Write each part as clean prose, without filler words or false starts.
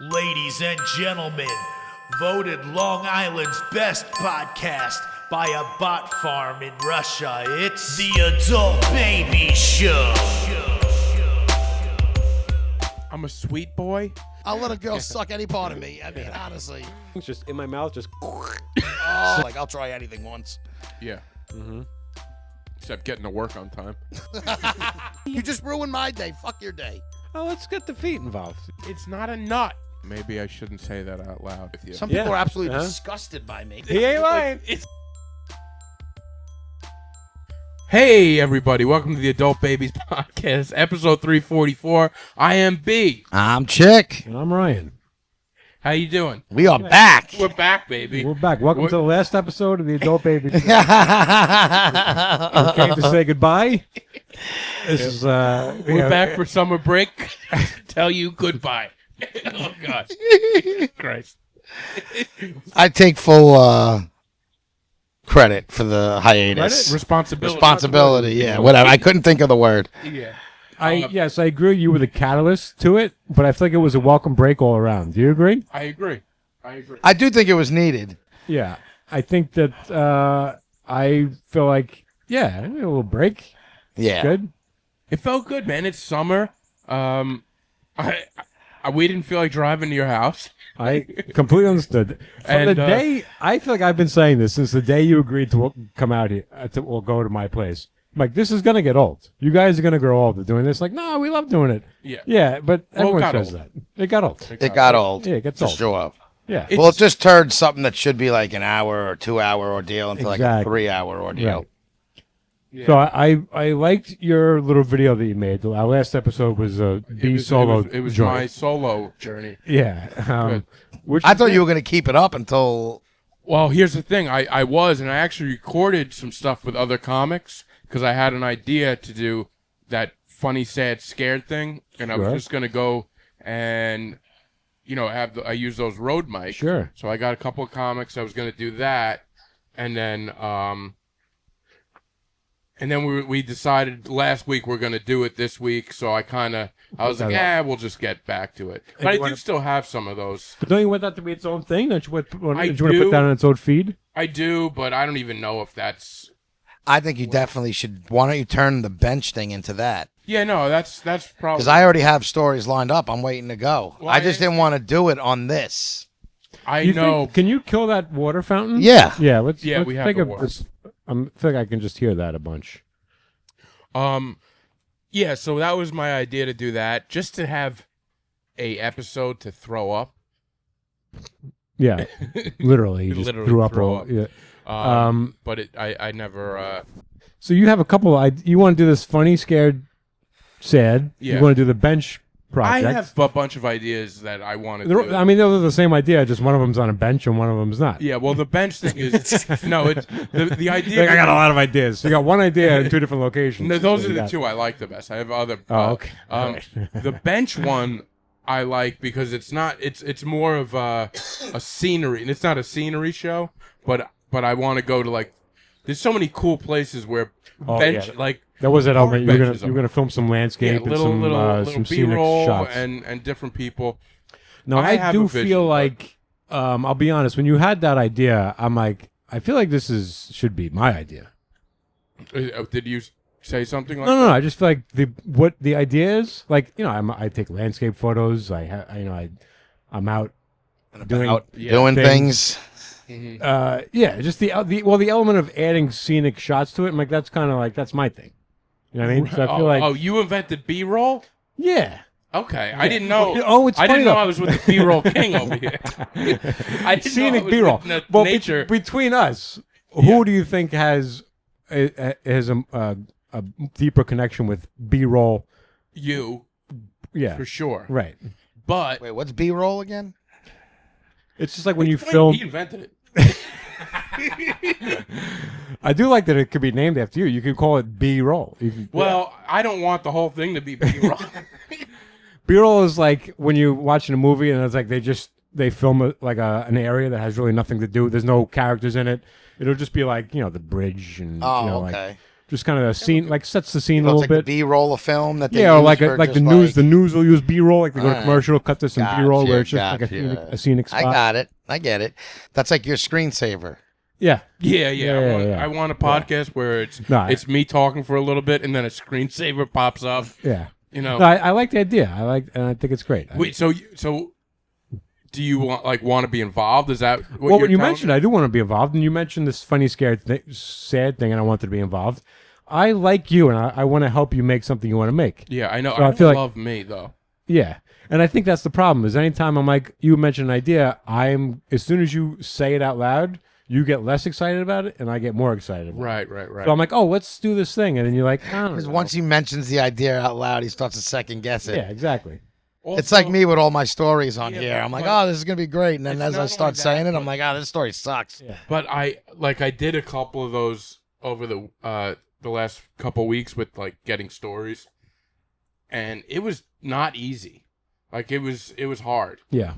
Ladies and gentlemen, voted Long Island's best podcast by a bot farm in Russia, it's the Adult Baby Show. I'm a sweet boy. I'll let a girl suck any part of me. I mean, honestly. It's just in my mouth, just. Like, I'll try anything once. Yeah. Mm-hmm. Except getting to work on time. You just ruined my day. Fuck your day. Oh, let's get the feet involved. It's not a nut. Maybe I shouldn't say that out loud with you. Some people Yeah. are absolutely Uh-huh. disgusted by me. He ain't lying. Hey, everybody. Welcome to the Adult Babies Podcast, episode 344. I am B. I'm Chick. And I'm Ryan. How you doing? We are back. We're back, baby. We're back. Welcome What- to the last episode of the Adult Baby. We came to say goodbye. This is We're back for summer break. Tell you goodbye. Oh, gosh. Christ. I take full credit for the hiatus. Responsibility. Yeah, whatever. I couldn't think of the word. Yeah. Yes, I agree. You were the catalyst to it, but I feel like it was a welcome break all around. Do you agree? I agree. I do think it was needed. Yeah, I think that I feel like a little break. Yeah. Good. It felt good, man. It's summer. We didn't feel like driving to your house. I completely understood. From the day, I feel like I've been saying this since the day you agreed to come out here, or go to my place. I'm like, this is going to get old. You guys are going to grow old doing this. Like, no, we love doing it. Yeah. Yeah, but everyone got says old. that. It got old. It got old. Yeah, it gets For old. sure. Yeah. Well, it just turned something that should be like an hour or 2 hour ordeal into like a Exactly. 3 hour ordeal. Right. So I liked your little video that you made. Our last episode was solo. It was joint. my solo journey. Yeah. Which I thought you were going to keep it up until. Well, here's the thing. I was, and I actually recorded some stuff with other comics because I had an idea to do that funny, sad, scared thing, and I was Sure. just going to go and, I use those road mics. Sure. So I got a couple of comics. I was going to do that, and then we decided last week we're going to do it this week. So I was like, we'll just get back to it. But I do still have some of those. But don't you want that to be its own thing? Don't you want to I put do. that on its own feed? I do, but I don't even know if that's. I think you definitely should. Why don't you turn the bench thing into that? Yeah, no, that's probably. Because I already have stories lined up. I'm waiting to go. Well, I just didn't want to do it on this. I You know. think- can you kill that water fountain? Yeah. Yeah. Let's Yeah, we have take the a. water. I feel like I can just hear that a bunch. Yeah, so that was my idea to do that, just to have a episode to throw up. Yeah. Literally, you just Literally threw up. throw all, up. Yeah. But I never. So you have a couple. You want to do this funny, scared, sad. Yeah. You want to do the bench project. I have a bunch of ideas that I want to They're- do. I mean, those are the same idea. Just one of them's on a bench and one of them's not. Yeah, well, the bench thing is no. It's the idea. Like, I got a lot of ideas. You got one idea in two different locations. No, those So are you the got- two I like the best. I have other. Oh, okay. The bench one I like because it's not. It's more of a scenery, and it's not a scenery show. But I want to go to like. There's so many cool places where Oh, bench yeah. like. That was it. Park You benches were gonna film some landscape and some scenic B-roll shots. and different people. No, I I have do a vision, feel but- like I'll be honest. When you had that idea, I'm like, I feel like this should be my idea. Did you say something like No. I just feel like what the idea is. Like, I take landscape photos. I'm out doing Doing things. just the element of adding scenic shots to it. I'm like, that's kind of like that's my thing. You know what I mean? So I feel like oh, you invented B-roll? yeah. Okay, I didn't know. Oh, it's I funny didn't know though. I was with the B-roll king over here. I didn't Scenic know I was B-roll. with Well, nature. between us, Yeah. who do you think has a deeper connection with B-roll? You, Yeah, for sure. right. But Wait, what's B-roll again? It's just like when you I mean, film. he invented it. I do like that it could be named after you. You could call it B-roll. Well, I don't want the whole thing to be B-roll. B-roll is like when you're watching a movie and it's like they film an area that has really nothing to do. There's no characters in it. It'll just be like the bridge and Oh, like okay. just kind of a scene, like sets the scene a It's little like bit. the B-roll of film that they Yeah, or use like for like the just news. The news will use B-roll, like they go to Alright. commercial, cut to some B-roll where it's just like Gotcha. a scenic I spot. got it. I get it. That's like your screensaver. Yeah, Yeah. Yeah. I want a podcast where No, it's me talking for a little bit and then a screensaver pops up. yeah. You know. No, I like the idea. And I think it's great. Wait, so do you want to be involved? Is that what Well, you're when you telling mentioned me? I do want to be involved, and you mentioned this funny, sad thing, and I wanted to be involved. I like you, and I want to help you make something you want to make. Yeah, I know. So I I feel like- love me though. Yeah, and I think that's the problem. Is anytime I'm like, you mention an idea, as soon as you say it out loud, you get less excited about it, and I get more excited about it. Right. So I'm like, oh, let's do this thing, and then you're like, I don't Because know. once he mentions the idea out loud, he starts to second guess it. Yeah, exactly. It's like me with all my stories on here. I'm like, but- oh, this is gonna be great, and then It's as not I start only that, saying it, I'm but- like, oh, this story sucks. Yeah. But I did a couple of those over the last couple weeks with like getting stories, and it was not easy. Like it was hard. Yeah.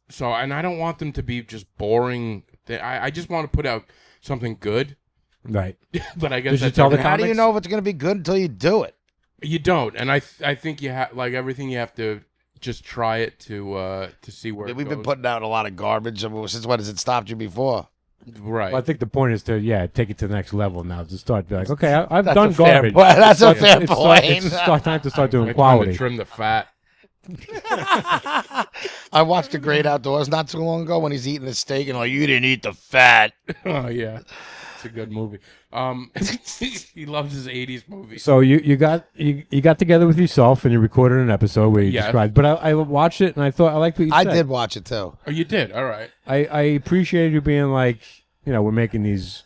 So and I don't want them to be just boring. I just want to put out something good. Right. But I guess Did you that's tell the everything. How do you Comics? know if it's gonna be good until you do it? You don't, and I think you have like everything. You have to just try it to see where it We've been goes. putting out a lot of garbage since when has it stopped you before? Right. Well, I think the point is to take it to the next level now. To start be like, okay, I've That's done a fair garbage. point. That's a It's fair start- point. It's start time to start doing It's time to quality. trim the fat. I watched The Great Outdoors not too long ago when he's eating his steak and like, you didn't eat the fat. Oh yeah, it's a good movie. He loves his '80s movies. So you got together with yourself and you recorded an episode where you Yes. described. But I watched it and I thought I liked what you I said. did watch it too. Oh, you did. All right. I appreciated you being like, we're making these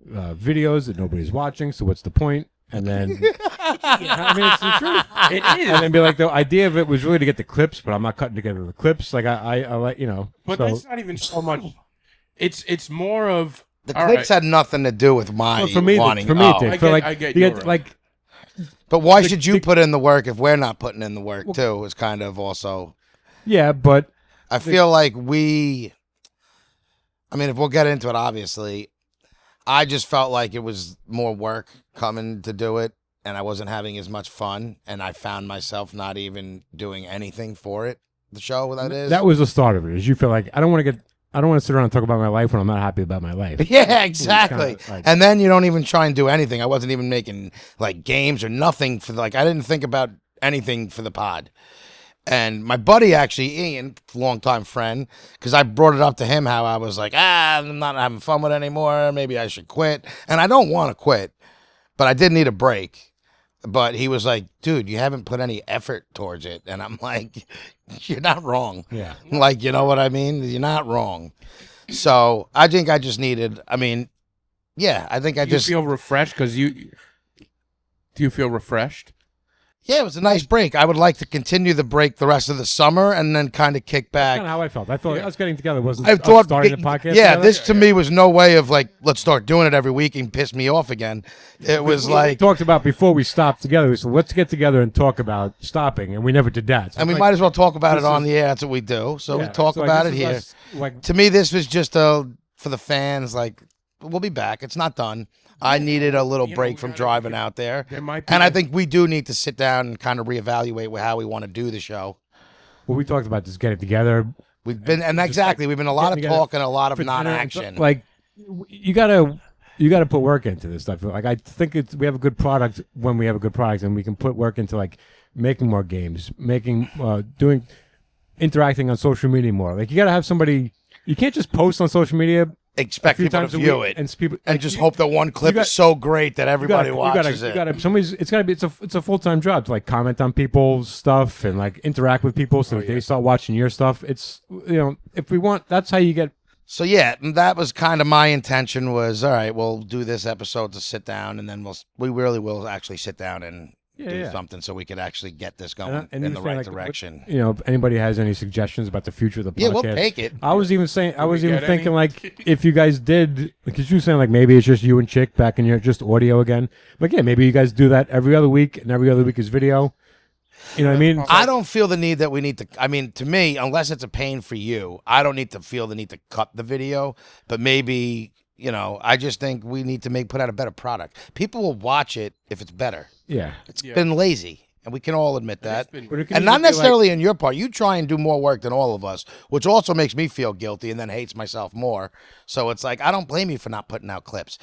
videos that nobody's watching. So what's the point? And then I mean, it's the truth. It is. And then be like, the idea of it was really to get the clips, but I'm not cutting together the clips. Like I like But so, that's not even so much. It's more of The all clips right. had nothing to do with my well, for me, wanting. for me, oh. it did. I For get- like, I get you your get, right. like But why should you put in the work if we're not putting in the work too? Is kind of also. yeah, but I feel like we. I mean, if we'll get into it, obviously, I just felt like it was more work coming to do it, and I wasn't having as much fun, and I found myself not even doing anything for it. The show that is. that was the start of it. Is you feel like I don't want to sit around and talk about my life when I'm not happy about my life. Yeah, exactly. kinda like- And then you don't even try and do anything. I wasn't even making like games or nothing for I didn't think about anything for the pod. And my buddy actually, Ian, longtime friend, because I brought it up to him how I was like, I'm not having fun with it anymore. Maybe I should quit. And I don't want to quit, but I did need a break. But he was like, dude, you haven't put any effort towards it. And I'm like, you're not wrong. Yeah. Like, you know what I mean? You're not wrong. So I think I just needed, I think I Do just, you feel refreshed because you. Do you feel refreshed? yeah, it was a nice break. I would like to continue the break the rest of the summer and then kind of kick back. Kind of how I felt. I thought us getting together wasn't I us thought, starting the podcast. yeah, together. this to me was no way of like, let's start doing it every week and piss me off again. It was we like, talked about before we stopped together. We said, let's get together and talk about stopping, and we never did that. So and we it's might like, as well talk about it this on is- the air. That's what we do. So we yeah, talk so, like, about it this is here. us, like, To me, this was just for the fans. Like, we'll be back. It's not done. I needed a little You know, break we from gotta- driving out there. There might be And I a- think we do need to sit down and kind of reevaluate how we want to do the show. well, we talked about just getting together. We've been, and Just exactly, we've been a lot of getting together talk and a lot of for dinner and non-action. stuff. Like, you gotta put work into this stuff. Like, I think we have a good product when we have a good product, and we can put work into like making more games, interacting on social media more. Like, you gotta have somebody. You can't just post on social media a Expect few people to times a view week it and people and like, just you- hope that one clip got- is so great that everybody you watches You it. gotta, somebody's. It's gotta be. It's a full time job to like comment on people's stuff and like interact with people so that they start watching your stuff. It's if we want, that's how you get. So yeah, and that was kind of my intention. Was all right. We'll do this episode to sit down, and then we really will actually sit down and do Yeah. something so we could actually get this And going in the understand, right like, direction. If anybody has any suggestions about the future of the podcast, Yeah, we'll take it. I was even saying, I was even get thinking any? like if you guys did, because you were saying like maybe it's just you and Chick back in your just audio again. Like yeah, maybe you guys do that every other week, and every other week is video. You know what I mean? I don't feel the need that we need to. I mean, to me, unless it's a pain for you, I don't need to feel the need to cut the video. But maybe I just think we need to put out a better product. People will watch it if it's better. Yeah. It's been lazy, and we can all admit that. But it can And either not be necessarily in your part. You try and do more work than all of us, which also makes me feel guilty and then hates myself more. So it's like, I don't blame you for not putting out clips.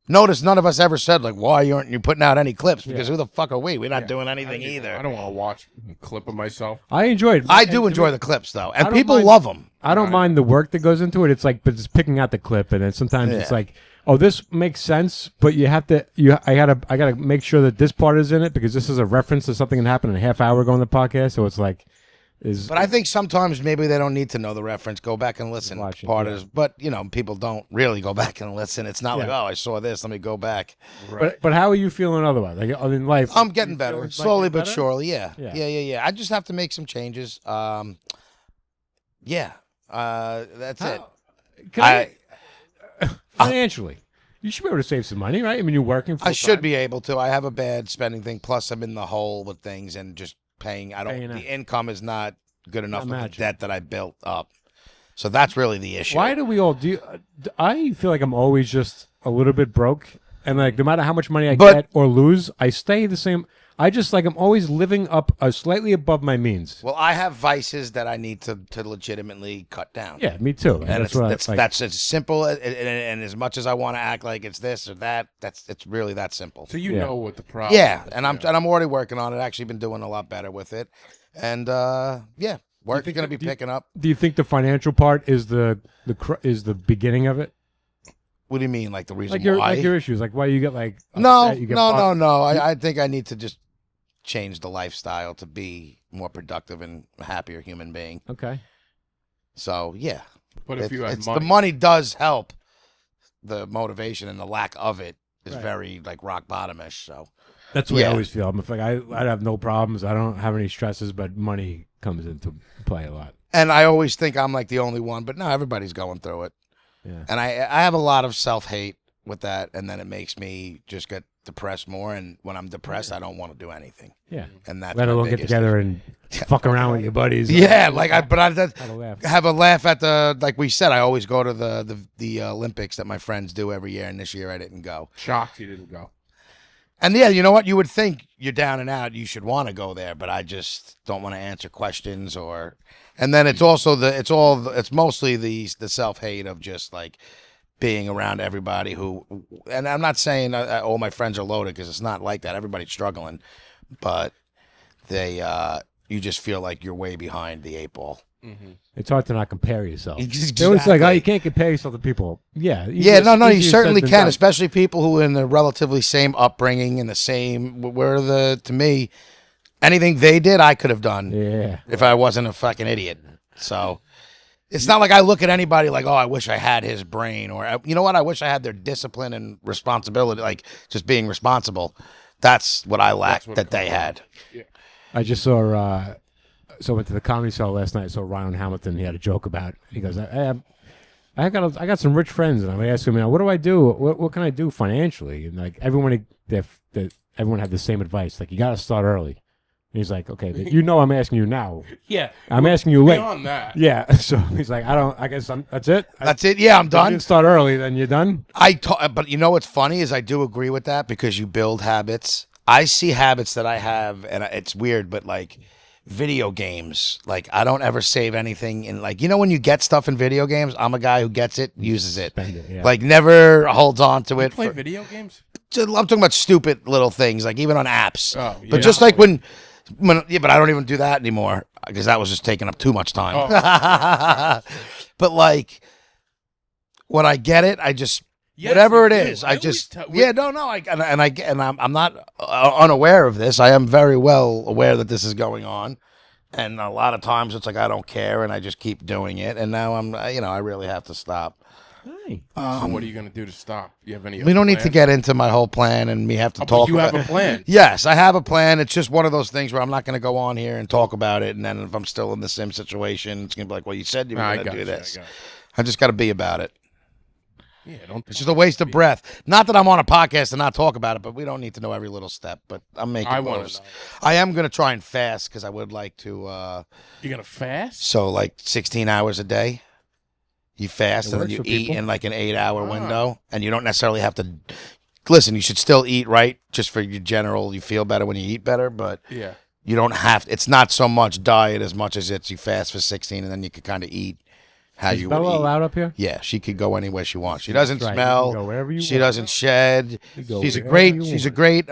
Notice none of us ever said, like, why aren't you putting out any clips? Because who the fuck are we? We're not doing anything either. I don't want to watch a clip of myself. I enjoyed. I do enjoy the clips, though. And don't people mind- love them. I don't mind the work that goes into it. It's like, but just picking out the clip, and then sometimes it's like, oh, this makes sense, but you have to. I gotta make sure that this part is in it because this is a reference to something that happened a half hour ago on the podcast. So it's like, But I think sometimes maybe they don't need to know the reference. Go back and listen. Watch it, Part is, but people don't really go back and listen. It's not like, Yeah. oh, I saw this. Let me go back. But how are you feeling otherwling? Like in life, I'm getting better, like slowly you're but better? surely. Yeah. Yeah. Yeah. I just have to make some changes. Yeah. That's it. Can financially, you should be able to save some money, right? I mean, you're working. I should be able to. I have a bad spending thing. Plus, I'm in the hole with things and just paying. Paying The out. income is not good enough with the Imagine. debt that I built up. So that's really the issue. Why do we all do? I feel like I'm always just a little bit broke, and like no matter how much money I get or lose, I stay the same. I just like I'm always living up slightly above my means. Well, I have vices that I need to legitimately cut down. Yeah, me too. And That's what that's as simple and as much as I want to act like it's this or that, it's really that simple. So you Yeah. know what the problem Yeah, is. and I'm already working on it. Actually, been doing a lot better with it, and work is going to be picking up. Do you think the financial part is the beginning of it? What do you mean, like the reason Like why? your issues, like why you get like no, upset, you get no, no, bothered? no. I think I need to just change the lifestyle to be more productive and a happier human being. Okay. So yeah, But if you had the money, money does help. The motivation and the lack of it is Right. very like rock bottomish. So That's what I Yeah. always feel. I'm like I have no problems. I don't have any stresses, but money comes into play a lot. and I always think I'm like the only one, but no, everybody's going through it. Yeah. And I have a lot of self-hate with that, and then it makes me just get depressed more. And when I'm depressed, I don't want to do anything. Yeah. And that's Let my alone get biggest together and fuck around with your buddies. Yeah, like I Have a laugh. have a laugh at the like we said. I always go to the Olympics that my friends do every year, and this year I didn't go. shocked you didn't go. And yeah, you know what? You would think you're down and out. You should want to go there, but I just don't want to answer questions or. And then it's also it's mostly the self-hate of just like being around everybody who. And I'm not saying all my friends are loaded because it's not like that. Everybody's struggling, but they you just feel like you're way behind the eight ball. It's hard to not compare yourself. Exactly. It was like, oh, you can't compare yourself to people. Yeah. Yeah, no, you easier certainly said than can, done. especially people who are in the relatively same upbringing and the same. To me, anything they did, I could have done Yeah. if I wasn't a fucking idiot. So it's not like I look at anybody like, oh, I wish I had his brain, or you know what, I wish I had their discipline and responsibility, like just being responsible. That's what I lacked what that it they comes had. I just saw. So I went to the comedy show last night. I saw Ryan Hamilton. He had a joke about. He goes, I got some rich friends, and I asked him, what do I do? What can I do financially? And like everyone had the same advice. Like you got to start early. And he's like, okay, I'm asking you now. Yeah, I'm asking you late. beyond that. Yeah. So he's like, that's it. That's it. Yeah, I'm You done. didn't start early, then you're done. But you know what's funny is I do agree with that because you build habits. I see habits that I have, and it's weird, but like video games, like I don't ever save anything in, like, when you get stuff in video games, I'm a guy who gets it, uses it, Spend it, yeah. like never holds on to it. Play video games. I'm talking about stupid little things, like even on apps. Oh, yeah. But just like when but I don't even do that anymore because that was just taking up too much time. But like when I get it, I just. Yes, Whatever you it do. is, I I always just tell- I'm not unaware of this. I am very well aware that this is going on, and a lot of times it's like I don't care, and I just keep doing it. And now I really have to stop. Hey. So what are you going to do to stop? You have any? We don't need to plan? get into my whole plan, and we have to But talk. you have about a plan. Yes, I have a plan. It's just one of those things where I'm not going to go on here and talk about it, and then if I'm still in the same situation, it's going to be like, well, you said you were Nah, I going to got do you, I this. got you. I just got to be about it. Yeah, don't. It's just a waste of breath. Not that I'm on a podcast and not talk about it, but we don't need to know every little step. But I'm making I wanna moves. know. I am going to try and fast because I would like to. You're gonna fast? So like 16 hours a day. You fast It and then works you for eat people. in like an 8-hour window, and you don't necessarily have to. Listen, you should still eat right, just for your general. You feel better when you eat better, but Yeah. you don't have. It's not so much diet as much as it's you fast for 16, and then you can kind of eat how Is you would Bella eat. allowed up here? Yeah, she could go anywhere she wants. She doesn't That's right. You smell. can go wherever you she want. doesn't shed. go She's a wherever great. you She's a want. great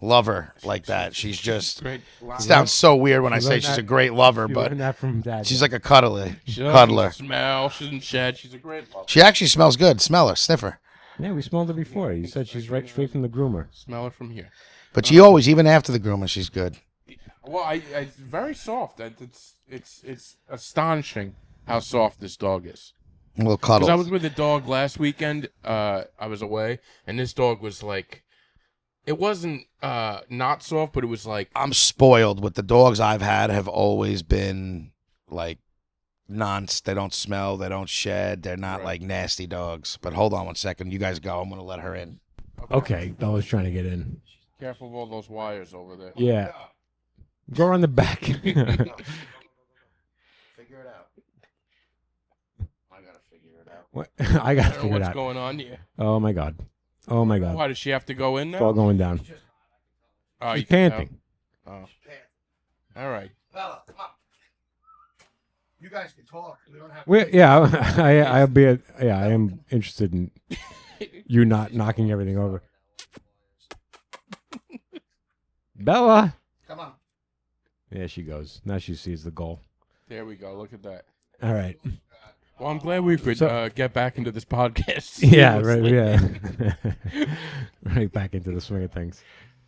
lover like that. She's just. Great. It sounds so weird when I say learned she's that- a great lover, You but learned that from Dad. she's like a cuddler. She doesn't Cuddler. smell. She doesn't shed. She's a great lover. She actually smells good. Smell her, sniff her. Yeah, we smelled it before. You said she's right straight from the groomer. Smell it from here. But she always, even after the groomer, she's good. Well, it's very soft. It's astonishing how soft this dog is. A little Because cuddle. I was with a dog last weekend. I was away, and this dog was like, it wasn't not soft, but it was like, I'm spoiled with the dogs I've had have always been like they don't smell, they don't shed, they're not like nasty dogs. But hold on one second, you guys go. I'm gonna let her in. Okay, Bella's trying to get in. careful of all those wires over there. Yeah. Go around the back. Figure it out. I gotta figure it out. What? I got I to don't know figure it what's out. going on here. Oh my god. Oh my god. Why does she have to go in It's all now? going down. Oh, She's you can tell. panting. Oh. All right. Bella, come on. You guys can talk. We don't have. Yeah, I am interested in you not knocking everything over. Bella. Come on. Yeah, she goes. Now she sees the goal. There we go. Look at that. All right. Well, I'm glad we could get back into this podcast. Yeah, right. Yeah. Right back into the swing of things.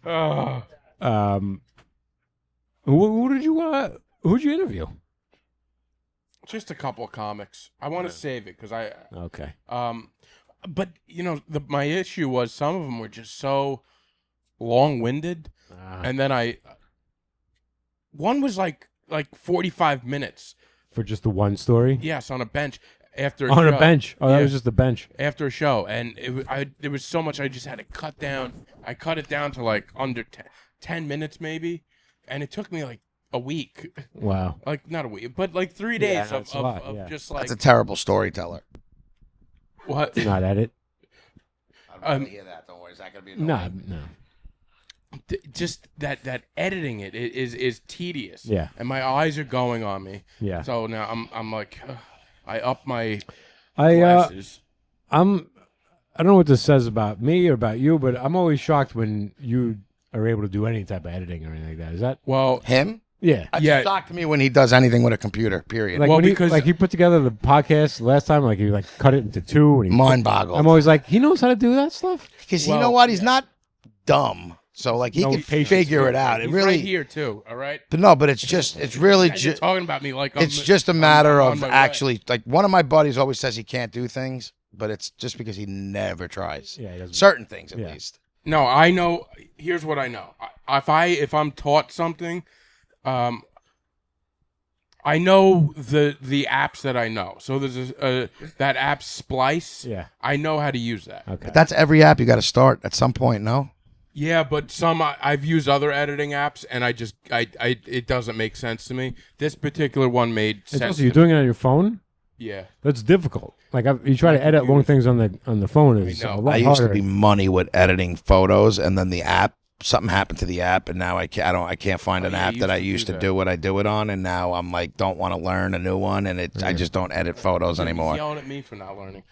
Oh. Who'd you interview? Just a couple of comics. I want to save it because Okay. but you know, my issue was some of them were just so long-winded, and then one was like 45 minutes. For just the one story? Yes, on a bench after On show. a bench. Oh, that Yeah. was just the bench. After a show, and there was so much I just had to cut down. I cut it down to like under 10 minutes maybe, and it took me like a week. Wow. Like not a week, but like 3 days Yeah, that's a lot, yeah. of just like That's a terrible storyteller. what? Not edit. I don't hear that. Don't worry. Is that gonna be No, no. Just that editing it is tedious. Yeah. And my eyes are going on me. Yeah. So now I'm like, I up my I glasses. I don't know what this says about me or about you, but I'm always shocked when you are able to do any type of editing or anything like that. Is that? Well, Him? Yeah. It's Yeah. shocked me when he does anything with a computer. Period. Like Well, when because- he put together the podcast last time, like he like cut it into two. And he Mind boggled. I'm always like, he knows how to do that stuff. Because you Well, know what? He's not dumb. So like he No can patience. figure it out. It he's really. right here too. All right. But no, but it's really Guys are just. talking about me like It's just a matter I'm on of my way. actually, like one of my buddies always says he can't do things, but it's just because he never tries. Yeah, he doesn't. Certain things, at Yeah. least. No, I know. Here's what I know. If I'm taught something, I know the apps that I know. So there's that app Splice. Yeah. I know how to use that. Okay. But that's every app you got to start at some point. No. Yeah, but some I've used other editing apps, and I it doesn't make sense to me. This particular one made It's sense. also, to you're me. doing it on your phone. Yeah. That's difficult. Like you try to edit long things on the phone is I know. a lot I used harder. to be money with editing photos, and then the app. Something happened to the app, and now I can't find an yeah, app you that I used to used do to that. do what I do it on, and now I'm like don't want to learn a new one, and I just don't edit photos He's anymore. yelling at me for not learning.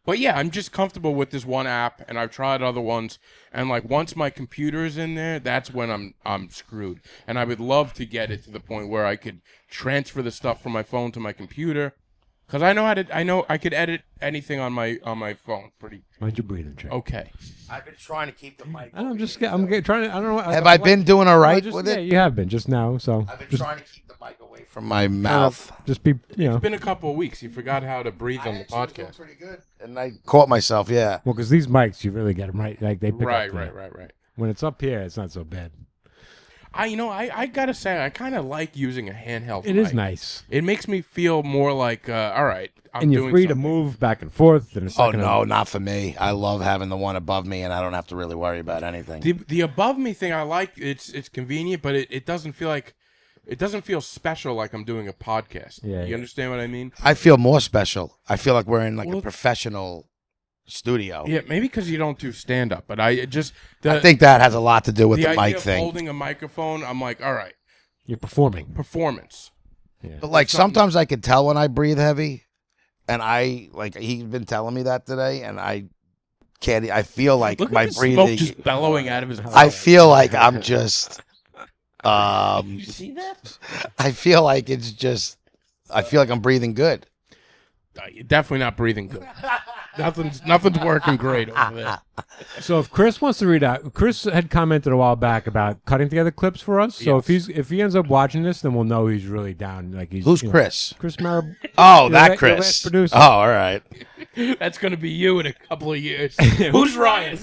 But yeah, I'm just comfortable with this one app, and I've tried other ones. And like once my computer is in there, that's when I'm screwed. And I would love to get it to the point where I could transfer the stuff from my phone to my computer, because I know I could edit anything on my phone pretty Mind your breathing, Jay. okay. I've been trying to keep the mic. I'm trying to. I don't know. Have I been doing all right with Yeah, it? you have been just now. So I've been just, trying to keep the mic away from my mouth. just be, It's been a couple of weeks. You forgot how to breathe on the Actually was doing podcast. pretty good, and I caught myself. Yeah. Well, because these mics, you really get them right. Like they pick Right. up. When it's up here, it's not so bad. I gotta say, I kind of like using a handheld. It is mic. nice, It makes me feel more like, all right, I'm and you're doing free to something. move back and forth. And Oh no, not for me. I love having the one above me, and I don't have to really worry about anything. The above me thing I like. It's convenient, but it doesn't feel like it doesn't feel special like I'm doing a podcast. Yeah, You yeah. understand what I mean? I feel more special. I feel like we're in like Well- a professional studio. Yeah, maybe because you don't do stand up, but I think that has a lot to do with the the idea mic of thing. holding a microphone, I'm like, all right, You're performing. performance. But like something- sometimes I could tell when I breathe heavy, and I like he's been telling me that today, and I can't. I feel like Look my at the breathing. smoke just bellowing out of his mouth. I feel like I'm just. You see that? I feel like it's just. I feel like I'm breathing good. You're definitely not breathing good. Nothing's working great over there. So if Chris wants to read out, Chris had commented a while back about cutting together clips for us. So Yes. if he ends up watching this, then we'll know he's really down. Like he's Who's you know, Chris? Chris Marab. Oh, Your that last Chris. producer. Oh, all right. That's gonna be you in a couple of years. Who's Ryan?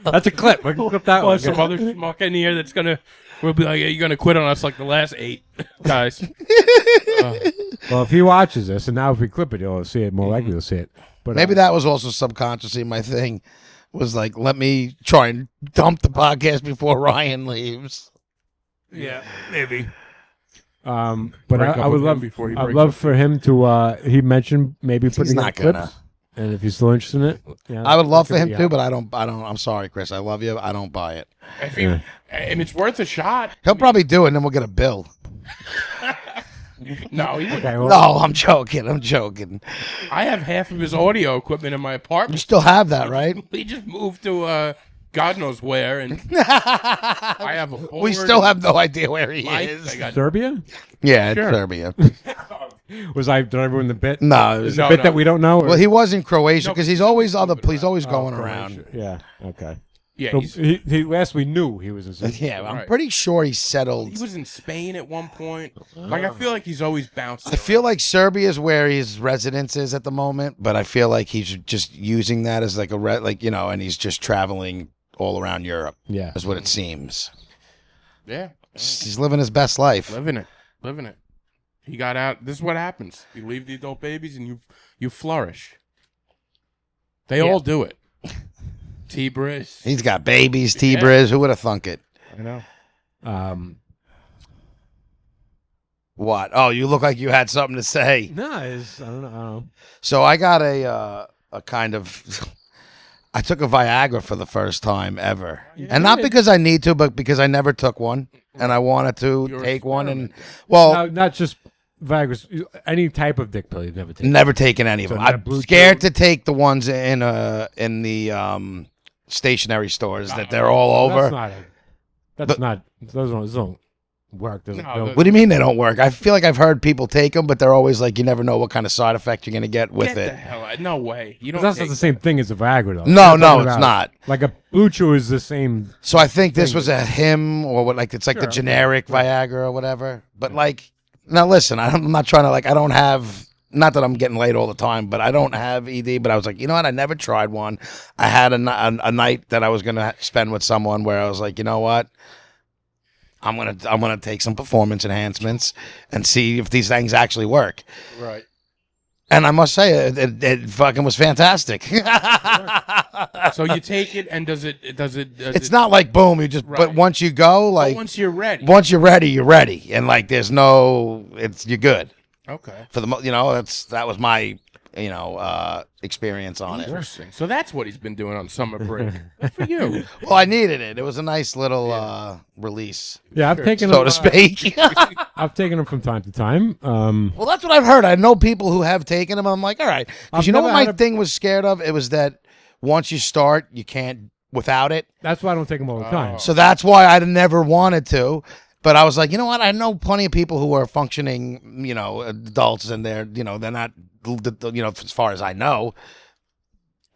That's a clip. We can clip that Well, one. some other schmuck in here that's gonna. We'll be like, you're gonna quit on us like the last 8 guys. Well, if he watches this, and now if we clip it, he'll see it. More likely, he'll see it. But Maybe that was also subconsciously my thing. Was like, let me try and dump the podcast before Ryan leaves. Yeah, maybe. But Break I up would with him love. before he I'd breaks love up. for him to. He mentioned maybe putting in not clips. gonna. And if he's still interested in it, yeah, I would love that for could him be to, but I don't. I'm sorry, Chris. I love you. I don't buy it. If you, and it's worth a shot. He'll probably do it, and then we'll get a bill. No, he wouldn't. Okay, well, No, I'm joking. I'm joking. I have half of his audio equipment in my You apartment. still have that, right? We just moved to God knows where, and I have a We still have no idea where he I is. got Serbia? Yeah, Sure. it's Serbia. Did I ruin the bit? No, it was, Is it No, a bit no. that we don't know? or- well, he was in Croatia No, because he's always other. He's always Oh, going Croatia. around. Yeah. Okay. yeah. So He's, he last we knew he was in Serbia. Yeah, I'm Right. pretty sure he settled. he was in Spain at one point. Like I feel like he's always bouncing. I feel like Serbia is where his residence is at the moment, but I feel like he's just using that as like and he's just traveling all around Europe. Yeah. Is what it seems. Yeah, He's living his best life. living it. He got out. This is what happens. You leave the adult babies and you flourish. They all do it. T-Briz. He's got babies, T-Briz. Who would have thunk it? I know. What? Oh, you look like you had something to say. No, it's, I don't know. So I got a kind of. I took a Viagra for the first time ever, and not because I need to, but because I never took one, and I wanted to Your take one. And experiment. well, No, not just Viagra. Any type of dick pill you've never taken. never taken any of So them. not I'm Blue scared Pill? to take the ones in the stationary stores that they're all over. That's not. Those don't work. Those No, don't- What do you mean they don't work? I feel like I've heard people take them, but they're always like, you never know what kind of side effect you're going to get with Get it. the hell out. No way. You don't. That's not take the same thing as a Viagra, though. No, I'm no, talking it's about- not. Like a Blue Chew is the same. So I think this was a him or what, like it's like Sure, the okay. generic Viagra or whatever. But like, now listen, I'm not trying to I don't have. Not that I'm getting laid all the time, but I don't have ED. But I was like, you know what? I never tried one. I had a night that I was gonna spend with someone where I was like, you know what? I'm gonna take some performance enhancements and see if these things actually work. Right. And I must say, it fucking was fantastic. So you take it, and does it? It's not like boom, you just. But Right. once you go, But like once you're ready. once you're ready, you're ready, and like there's no, you're good Okay. for the that was my experience on it. Interesting. So that's what he's been doing on summer break. Good for you. Well, I needed it. It was a nice little release, Yeah, I've taken so them. to speak. I've taken them from time to time. Well, that's what I've heard. I know people who have taken them. I'm like, all right, because I've you know never what my had a- thing was scared of? It was that once you start, you can't without it. That's why I don't take them all the time. So that's why I never wanted to. But I was like, you know what? I know plenty of people who are functioning, adults, and they're not, as far as I know,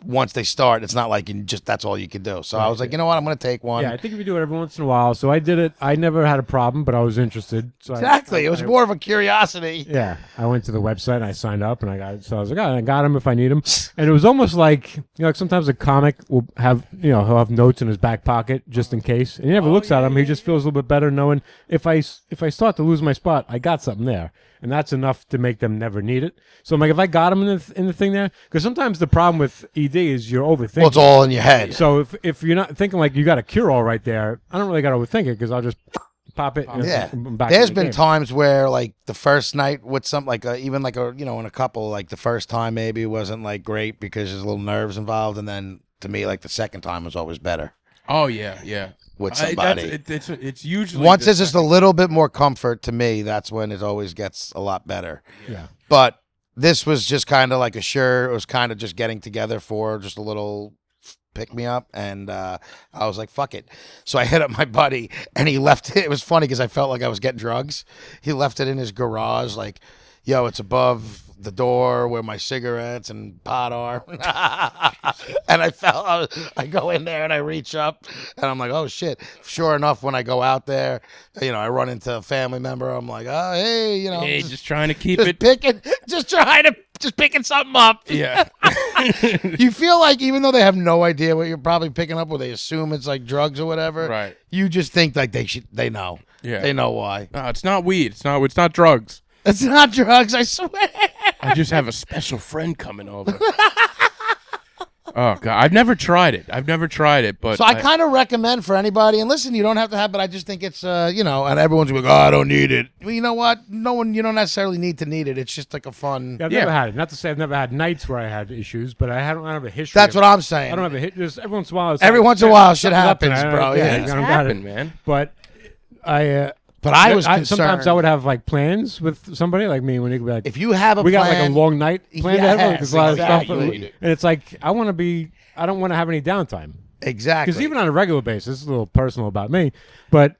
once they start, it's not like that's all you can do. So I was like, you know what? I'm going to take one. Yeah, I think if you do it every once in a while. So I did it. I never had a problem, but I was interested. So Exactly. It was more of a curiosity. Yeah, I went to the website and I signed up and I got it. So I was like, I got him if I need him. And it was almost like, like sometimes a comic will have, he'll have notes in his back pocket just in case. And he never looks at them. He just feels a little bit better knowing if I start to lose my spot, I got something there. And that's enough to make them never need it. So I'm like, if I got him in the thing there, because sometimes the problem with ED ADD is you're overthinking. Well, it's all in your head. So if you're not thinking like you got a cure all right there, I don't really got to overthink it because I'll just pop it. And Yeah, I'm back there's in the been game. times where like the first night with some like even like a in a couple like the first time maybe wasn't like great because there's a little nerves involved, and then to me like the second time was always better Oh yeah. with somebody. It's usually Once the there's just a second- little bit more comfort to me, that's when it always gets a lot better. Yeah. But this was just kind of like it was kind of just getting together for just a little pick me up, and I was like, fuck it. So I hit up my buddy, and he left it. It was funny because I felt like I was getting drugs. He left it in his garage, like, yo, it's above the door where my cigarettes and pot are. And I go in there and I reach up and I'm like, oh shit. Sure enough, when I go out there, I run into a family member. I'm like, oh, hey, Hey, just trying to keep just it. picking something up. Yeah. You feel like even though they have no idea what you're probably picking up, or they assume it's like drugs or whatever, Right. you just think like they know. Yeah. They know why. No, it's not weed. It's not drugs. It's not drugs, I swear. I just have a special friend coming over. Oh god, I've never tried it. But So I kind of recommend for anybody, and listen, you don't have to have, but I just think it's, and everyone's like, oh, I don't need it. Well, you know what? You don't necessarily need it. It's just like a fun. Yeah, I've Yeah. never had it. Not to say I've never had nights where I had issues, but I don't have a history. That's what I'm saying. I don't have a hit. Just every once in a while. It's Every like, once in a yeah, while, shit something's up happens, tonight. bro. Yeah, Yeah. I it's don't got happened, it. man. But But I was concerned. sometimes I would have like plans with somebody like me when you be like, if you have a we got plan, like a long night planned Yes, ahead, there's a lot of stuff, exactly. and it's like I don't want to have any downtime exactly. because even on a regular basis, this is a little personal about me, but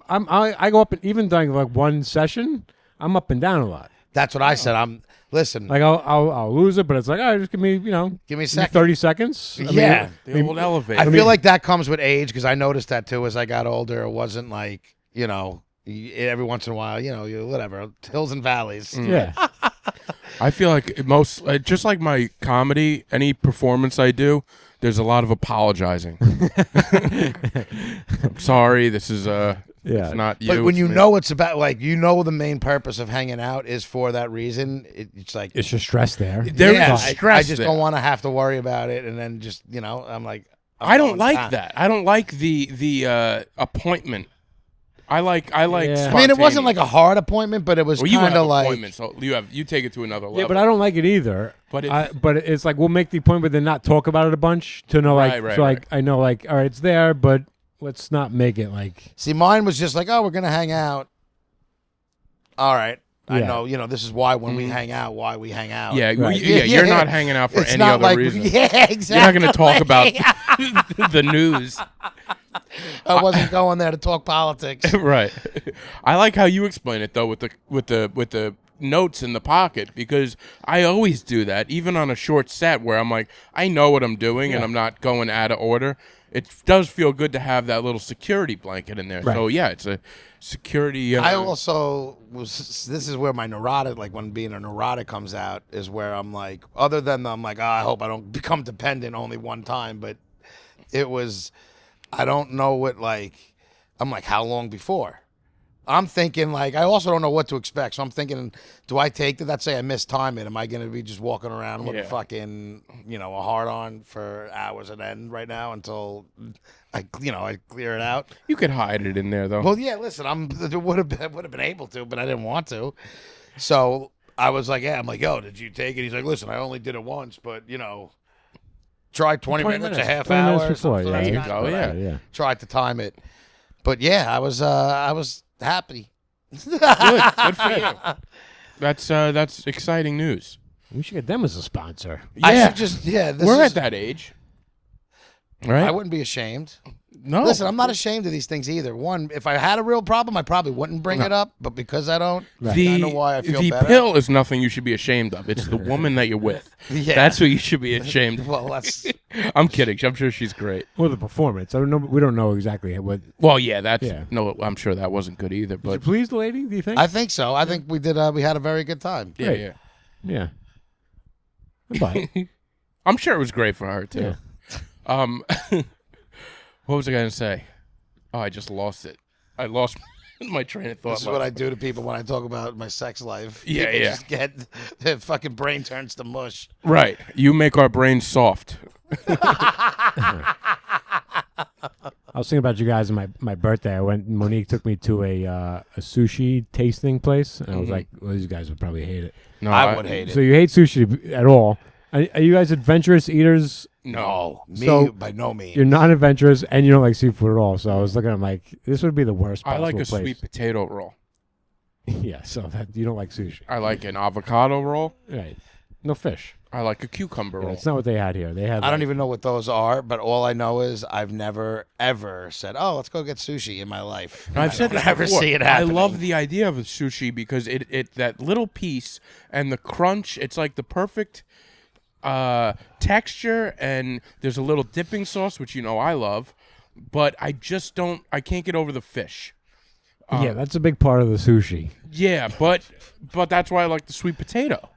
I go up and even during like one session, I'm up and down a lot. That's what I said. Listen. Like I'll lose it, but it's like, all right, just give me Give me a second. 30 seconds. Yeah. The old elevator. I feel like that comes with age because I noticed that too as I got older. It wasn't like every once in a while, you whatever hills and valleys. Yeah. I feel like most, just like my comedy, any performance I do, there's a lot of apologizing. I'm sorry, this is it's not you. But when it's you me. know it's about the main purpose of hanging out is for that reason, it's like It's just stress there. There yeah, is I stress just there. don't want to have to worry about it, and then just I'm like I don't like that. I don't like the appointment. I like. Yeah. I mean, it wasn't like a hard appointment, but it was Well, you kind have of like appointments. So you take it to another level. Yeah, but I don't like it either. But But it's like we'll make the appointment, then not talk about it a bunch to know like Right, so right. like I know like all right, it's there, but let's not make it like See, mine was just like, oh, we're gonna hang out. All right, I Yeah. know. This is why when we hang out, why we hang out. Yeah, Right. you're not hanging out for It's any not other like reason. yeah, exactly. You're not going to talk about the news. I wasn't going there to talk politics. Right. I like how you explain it though with the notes in the pocket, because I always do that even on a short set where I'm like, I know what I'm doing and I'm not going out of order. It does feel good to have that little security blanket in there. Right. So yeah, it's a security. I also was. This is where my neurotic, like when being a neurotic comes out, is where I'm like, other than I'm like, I hope I don't become dependent only one time, but it was. I don't know what like. I'm like, how long before? I'm thinking like I also don't know what to expect, so I'm thinking, do I take that? Let's say I miss time it. Am I going to be just walking around with a fucking a hard on for hours at end right now until I clear it out? You could hide it in there though. Well, yeah. Listen, would have been able to, but I didn't want to. So I was like, yeah. I'm like, yo, did you take it? He's like, listen, I only did it once, but try 20 minutes, a half 20 hour, minutes or before, something. yeah, That's you kinda go, what I yeah. tried to time it, but yeah, I was happy. Good for you. That's exciting news. we should get them as a sponsor. I Yeah. should just this We're is- at that age, right? I wouldn't be ashamed. No, Listen, I'm not ashamed of these things either. One, if I had a real problem, I probably wouldn't bring it up. But because I don't, I know why I feel the better. pill is nothing you should be ashamed of. It's the woman that you're with. Yeah. That's who you should be ashamed of. Well, that's I'm kidding. I'm sure she's great. Or the performance. I don't know. We don't know exactly what. Well, yeah, that's Yeah. no. I'm sure that wasn't good either. Did you But please the lady? Do you think? I think so. I think we did. We had a very good time. yeah, Great. yeah. yeah. But I'm sure it was great for her too. Yeah. What was I gonna say? Oh, I just lost it. I lost my train of thought. This is what I do to people when I talk about my sex life. Yeah, People yeah. Just get their fucking brain turns to mush. Right. You make our brains soft. I was thinking about you guys on my birthday. I went. Monique took me to a sushi tasting place, and I was like, "Well, these guys would probably hate it." No, I would hate it. So you hate sushi at all? Are you guys adventurous eaters? No, me So, by no means. You're not adventurous, and you don't like seafood at all. So I was looking. I'm like, this would be the worst. I like a possible place. sweet potato roll. Yeah. So that you don't like sushi, I like an avocado roll. right? No fish. I like a cucumber Yeah, roll. that's not what they had here. They had. I don't even know what those are, but all I know is I've never ever said, "Oh, let's go get sushi" in my life. I've said this never before. see it I happening. love the idea of a sushi because it that little piece and the crunch. It's like the perfect texture, and there's a little dipping sauce, which I love, but I just don't. I can't get over the fish. Yeah, that's a big part of the sushi. Yeah, but that's why I like the sweet potato.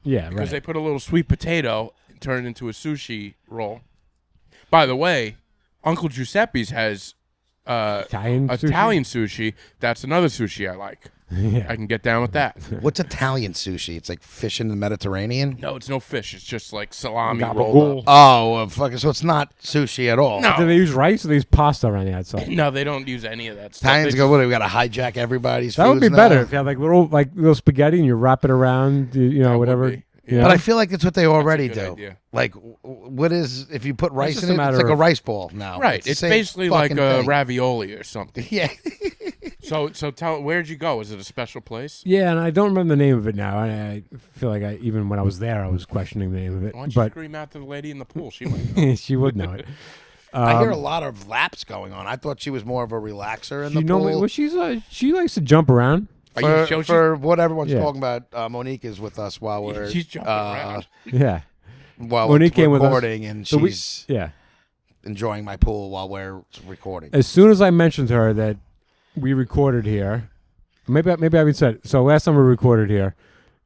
Yeah, Because right. they put a little sweet potato turned into a sushi roll. By the way, Uncle Giuseppe's has Italian sushi? Italian sushi. That's another sushi I like. Yeah. I can get down with that. What's Italian sushi? It's like fish in the Mediterranean. No, it's no fish. It's just like salami Gabagool. rolled up. Oh, fuck! So it's not sushi at all. No. Do they use rice or they use pasta around the outside? No, they don't use any of that stuff. Italians They go, just- what? We got to hijack everybody's. That would be foods better now? if you had like little spaghetti and you wrap it around, That would whatever. be, you yeah. know? But I feel like that's what they already good do. idea. Like, what is if you put rice just in a it? It's matter like a of- rice ball now. Right. the It's same basically like fucking a thing. ravioli or something. Yeah. So tell where'd you go? Was it a special place? Yeah, and I don't remember the name of it now. I feel like even when I was there, I was questioning the name of it. Why don't you But scream out to the lady in the pool? She might know. she would know it. I hear a lot of laps going on. I thought she was more of a relaxer in the She pool. normally, well, she likes to jump around. Are for, you sure for what everyone's Yeah. talking about, Monique is with us while we're she's jumping around? Yeah, while Monique we're came with us. recording, and So she's yeah. enjoying my pool while we're recording. As soon as I mentioned to her that we recorded here, maybe I even said so. Last time we recorded here,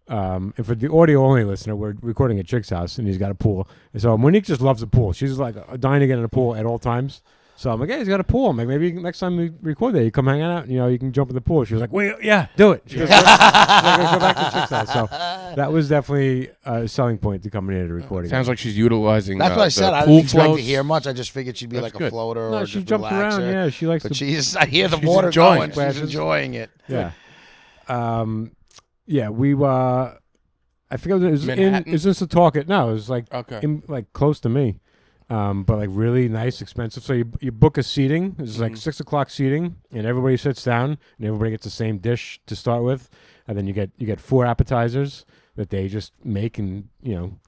and for the audio only listener, we're recording at Chick's house, and he's got a pool. And so Monique just loves the pool. She's like dying to get in the pool at all times. So I'm like, hey, he's got a pool. I'm like, maybe next time we record there, you come hang out. You can jump in the pool. She was like, wait, yeah, do it. She goes, "We're gonna go back to Chick's house." So that was definitely a selling point to coming in and recording. Sounds like she's utilizing. That's what I the said. I pool didn't expect flows. to hear much. I just figured she'd be That's like good. a floater No, or she just jumps around. relaxer. Yeah, she likes But to. I hear the She's water enjoying going. it. She's Splashes. enjoying it. Yeah. Yeah, we I forget what it was Manhattan? it was in Setauket. No, it was like Okay. like close to me. But like really nice, expensive. So you book a seating. It's like 6 o'clock seating, and everybody sits down, and everybody gets the same dish to start with, and then you get 4 appetizers that they just make and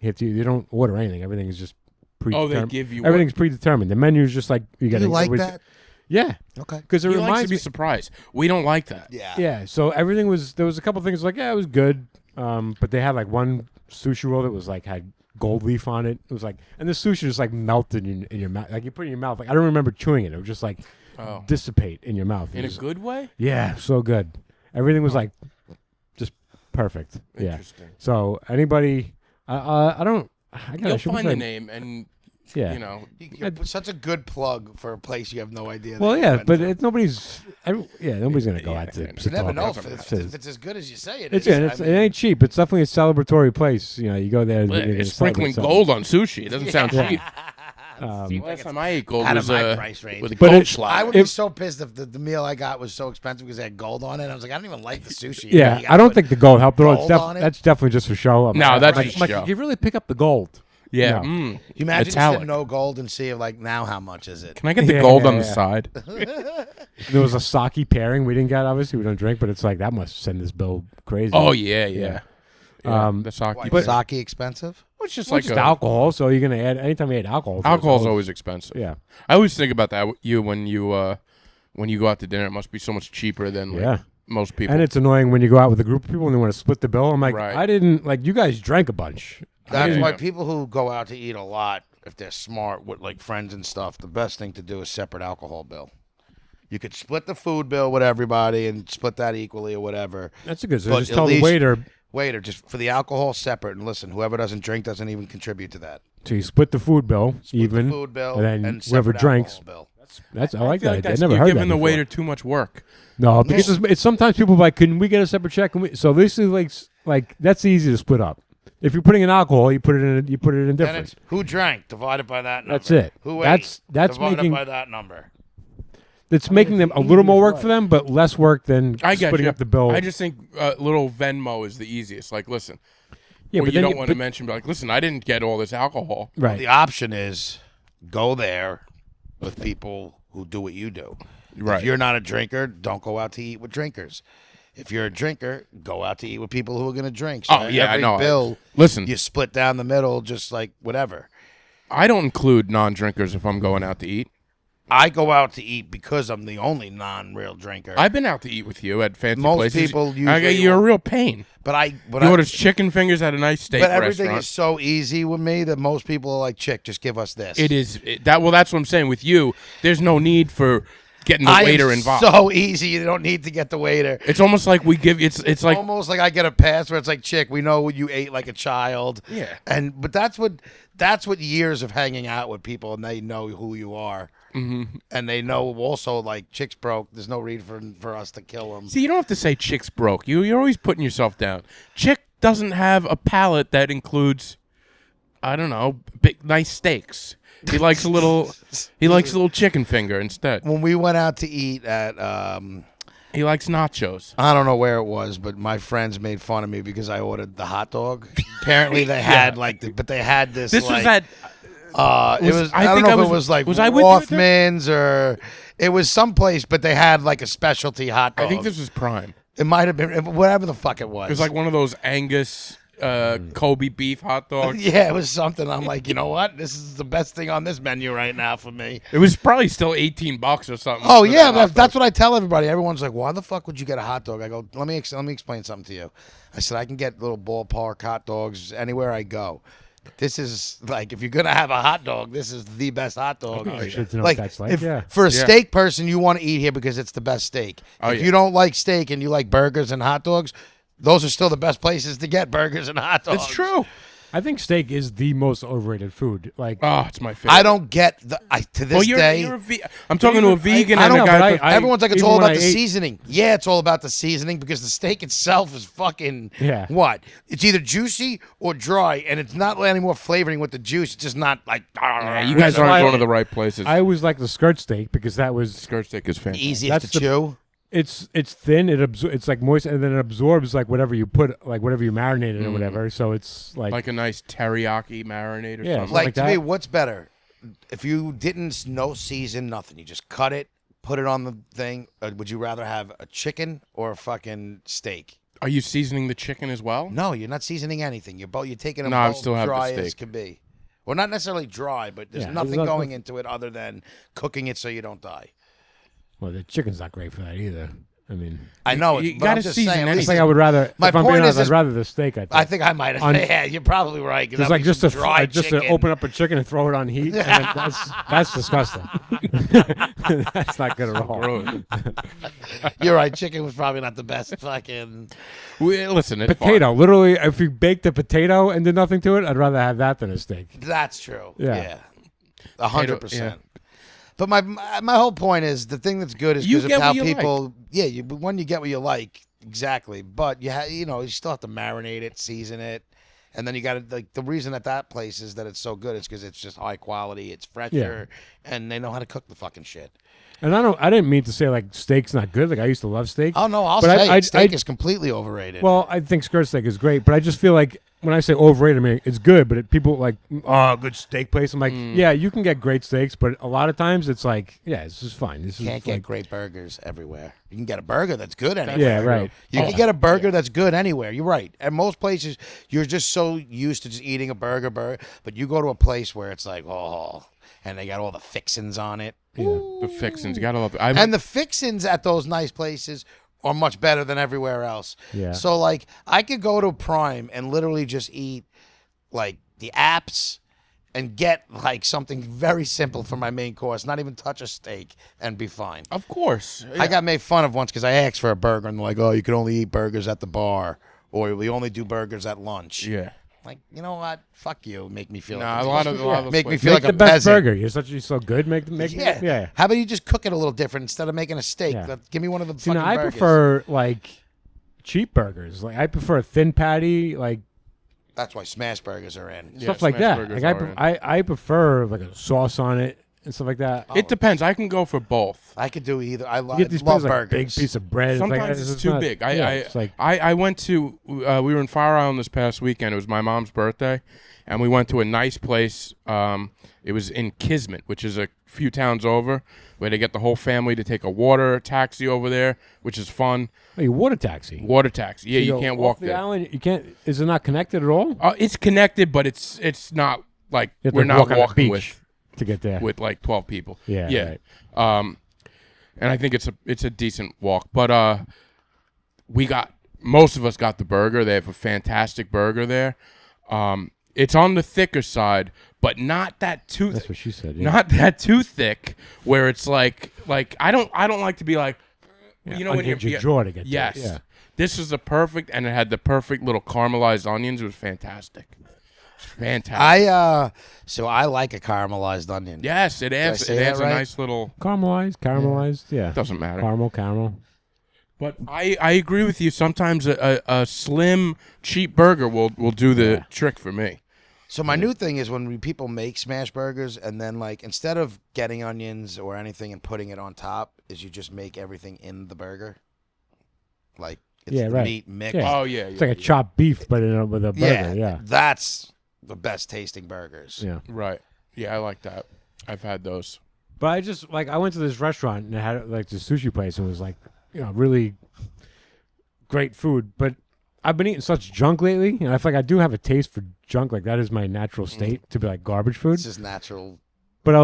hit you. They don't order anything. Everything is just Oh, predetermined. they give you. Everything's predetermined. The menu is just like you Do get. you like that? Yeah, Okay. because it He likes reminds to be me. surprised. We don't like that. Yeah. Yeah, so everything was. There was a couple things like it was good, but they had like one sushi roll that was like had gold leaf on it. It was like, and the sushi just like melted in your mouth. Like you put it in your mouth. Like I don't remember chewing it. It would just like Oh. dissipate in your mouth. It In a was- good way? Yeah, so good. Everything was like just perfect. Yeah. Interesting. So anybody, I don't. I gotta You'll should we find the say- name, and Yeah. You're such a good plug for a place you have no idea. Well, that you yeah, went but to. nobody's gonna go Yeah, out to. you You never know Setauket. if it's as good as you say it It's, is. yeah, it ain't cheap. It's definitely a celebratory place. You go there. you're gonna it's celebrate sprinkling something. gold on sushi. It doesn't sound Yeah. cheap. Last time I ate gold out was of my price range. with a But gold it- I schlager. would be so pissed if the meal I got was so expensive because it had gold on it. I was like, I don't even like the sushi. Yeah, You I don't gotta think the gold helped at all. gold on it? That's definitely just for show. No, that's like, just like, show. you really pick up the gold. Yeah. No. You imagine Metallic. just no gold and see like now how much is it? Can I get the Yeah, gold yeah, on the yeah. side? There was a sake pairing we didn't get. Obviously, we don't drink, but it's like that must send this bill crazy. Oh yeah, yeah. Yeah, Um, the sake. Why, But sake expensive? it's just Well, like just alcohol. So you're gonna add anytime you add alcohol. to it, alcohol's it's always expensive. yeah, I always think about that. When you go out to dinner, it must be so much cheaper than like, yeah. most people. And it's annoying when you go out with a group of people and they want to split the bill. I'm like, Right. I didn't like you guys drank a bunch. That's Yeah. why people who go out to eat a lot, if they're smart with like friends and stuff, the best thing to do is separate alcohol bill. You could split the food bill with everybody and split that equally or whatever. That's a good. So But just at tell the least- waiter Waiter, just for the alcohol separate. And listen, whoever doesn't drink doesn't even contribute to that. to split the food bill Split even, the food bill and then and whoever separate drinks. alcohol bill. That's I I like feel that. like I that's never you're heard giving that the before. waiter too much work. No, because it's sometimes people are like, can we get a separate check? Can we? So this is like that's easy to split up. If you're putting in alcohol, you put it in Then different. it's who drank divided by that number. That's it. Who That's ate that's divided making by that number. it's making them a little more work for them, but less work than I get splitting you. up the bill. I just think little Venmo is the easiest. Like, listen, yeah, well, but you then don't want to mention, but like, listen, I didn't get all this alcohol. right. The option is go there with people who do what you do. Right. If you're not a drinker, don't go out to eat with drinkers. If you're a drinker, go out to eat with people who are going to drink. So Oh, yeah, I every know. bill, Listen. you split down the middle, just like whatever. I don't include non-drinkers if I'm going out to eat. I go out to eat because I'm the only non-real drinker. I've been out to eat with you at fancy Most places. people usually you're a will- real pain. but You ordered chicken fingers at a nice steak but everything restaurant. is so easy with me that most people are like, "Chick, just give us this." It is that. Well, that's what I'm saying. With you, there's no need for getting the I waiter am involved. so easy. You don't need to get the waiter. It's almost like we give. It's like Almost like I get a pass where it's like, "Chick, we know you ate like a child." Yeah. But that's what years of hanging out with people, and they know who you are. Mm-hmm. And they know also, like, Chick's broke. There's no reason for us to kill him. See, you don't have to say chick's broke. You're always putting yourself down. Chick doesn't have a palate that includes, I don't know, big nice steaks. He likes a little. He likes a little chicken finger instead. When we went out to eat at, He likes nachos. I don't know where it was, but my friends made fun of me because I ordered the hot dog. Apparently, they had but they had this. This like, was at. It was. I don't think know I if it was like was I with you there? Rothman's or it was someplace, but they had like a specialty hot dog. I think this was Prime. It might have been whatever the fuck it was. It was like one of those Angus Kobe beef hot dogs. Yeah, it was something. I'm like, you know what? This is the best thing on this menu right now for me. It was probably still $18 or something. Oh for yeah, that hot that's dog. what I tell everybody. Everyone's like, why the fuck would you get a hot dog? I go, let me explain something to you. I said I can get little ballpark hot dogs anywhere I go. This is like if you're gonna have a hot dog, this is the best hot dog. I should know Like what that's like. if Yeah. for a Yeah. steak person, you want to eat here because it's the best steak. Oh, if yeah. you don't like steak and you like burgers and hot dogs, those are still the best places to get burgers and hot dogs. It's true. I think steak is the most overrated food. Like, Oh, it's my favorite. I don't get to this Well, you're day. I'm talking to a vegan I and a know, guy. but I- Everyone's like, it's even all when about I the ate- seasoning. Yeah, it's all about the seasoning because the steak itself is fucking Yeah. what? It's either juicy or dry, and it's not any more flavoring with the juice. It's just not like you guys why- aren't going to the right places. I always like the skirt steak because that was Skirt steak is fantastic. easiest That's to the- chew. it's thin. It's like moist, and then it absorbs like whatever you put, like whatever you marinate it or whatever. So it's Like a nice teriyaki marinade or Yeah, something. Like like to me, that. what's better? If you didn't no season nothing, you just cut it, put it on the thing. Would you rather have a chicken or a fucking steak? Are you seasoning the chicken as well? No, you're not seasoning anything. You're taking them No, I both still have the dry as steak. can be. Well, not necessarily dry, but there's Yeah, nothing there's going into it other than cooking it so you don't die. well, the chicken's not great for that either. I mean, I know You it, but I'm gotta just season saying. at anything. least it's like I would rather. My if I'm point being is honest, I'd rather the steak. I think I might have. On- Yeah, you're probably right. It's like just to dry just chicken. to open up a chicken and throw it on heat. And then that's disgusting. That's not good at all. Gross. You're right. Chicken was probably not the best fucking. Listen, it's Potato, literally, if you baked a potato and did nothing to it, I'd rather have that than a steak. That's true. Yeah. Yeah, 100%. But my whole point is the thing that's good is You because of get how what you people. Yeah, when you get what you like, exactly. But you still have to marinate it, season it, and then you got to like the reason that place is that it's so good is because it's just high quality, it's fresher, and they know how to cook the fucking shit. And I didn't mean to say like steak's not good. Like I used to love steak. Oh no, I'll But say steak is completely overrated. Well, I think skirt steak is great, but I just feel like when I say overrated, I mean it's good, but people like, oh, good steak place. I'm like, yeah, you can get great steaks, but a lot of times it's like, yeah, this is fine. This you can't is get like, great burgers everywhere. You can get a burger that's good anywhere. yeah, right. You can get a burger that's good anywhere. You're right. At most places, you're just so used to just eating a burger, but you go to a place where it's like, oh, and they got all the fixins on it. The fixins. You gotta love it. And the fixins at those nice places are much better than everywhere else. Yeah. So, like, I could go to Prime and literally just eat, like, the apps and get, like, something very simple for my main course, not even touch a steak, and be fine. Of course. I got made fun of once because I asked for a burger, and they're like, oh, you can only eat burgers at the bar, or we only do burgers at lunch. Yeah. Like, you know what? Fuck you. Make me feel Nah, like a lot of those Make me places- feel Make like the a best peasant. burger. You're so good. Make Yeah. How about you just cook it a little different instead of making a steak? Yeah. Give me one of the See, fucking now I burgers. prefer like cheap burgers. Like I prefer a thin patty, like That's why smash burgers are in. Stuff Yeah, like smash that. burgers Like are in. I prefer like a sauce on it and stuff like that. It depends. I can go for both. I could do either. I You get these love places like burgers. big piece of bread. Sometimes it's it's too not- big. it's like I went to we were in Fire Island this past weekend. It was my mom's birthday, and we went to a nice place. It was in Kismet, which is a few towns over, where they get the whole family to take a water taxi over there, which is fun. oh, you water taxi. Water taxi. Yeah, you go can't off walk the there. island. You can't. Is it not connected at all? It's connected, but it's not like You have to we're not walk on the walking beach to get there. with like 12 people. Yeah, yeah. right. And I think it's a decent walk, but most of us got the burger. They have a fantastic burger there. It's on the thicker side, but not that too. That's what she said. Yeah. Not that too thick, where it's like I don't like to be like, you know, when unhinge you're your jaw to get there. yes. Yeah. This is the perfect, and it had the perfect little caramelized onions. It was fantastic. Fantastic. I like a caramelized onion. Yes, it adds say that a right? nice little. Caramelized. Yeah. Doesn't matter. Caramel. But I agree with you. Sometimes a slim, cheap burger will do the trick for me. So my new thing is when people make smash burgers and then like instead of getting onions or anything and putting it on top, is you just make everything in the burger. Like it's Yeah, the right. meat mixed. Yeah. Oh yeah, It's like a chopped beef, but with a burger. Yeah. That's the best tasting burgers. Yeah. right. Yeah, I like that. I've had those. But I went to this restaurant and it had like this sushi place and it was like, really great food. But I've been eating such junk lately, and I feel like I do have a taste for junk. Like that is my natural state to be like garbage food. It's just natural. But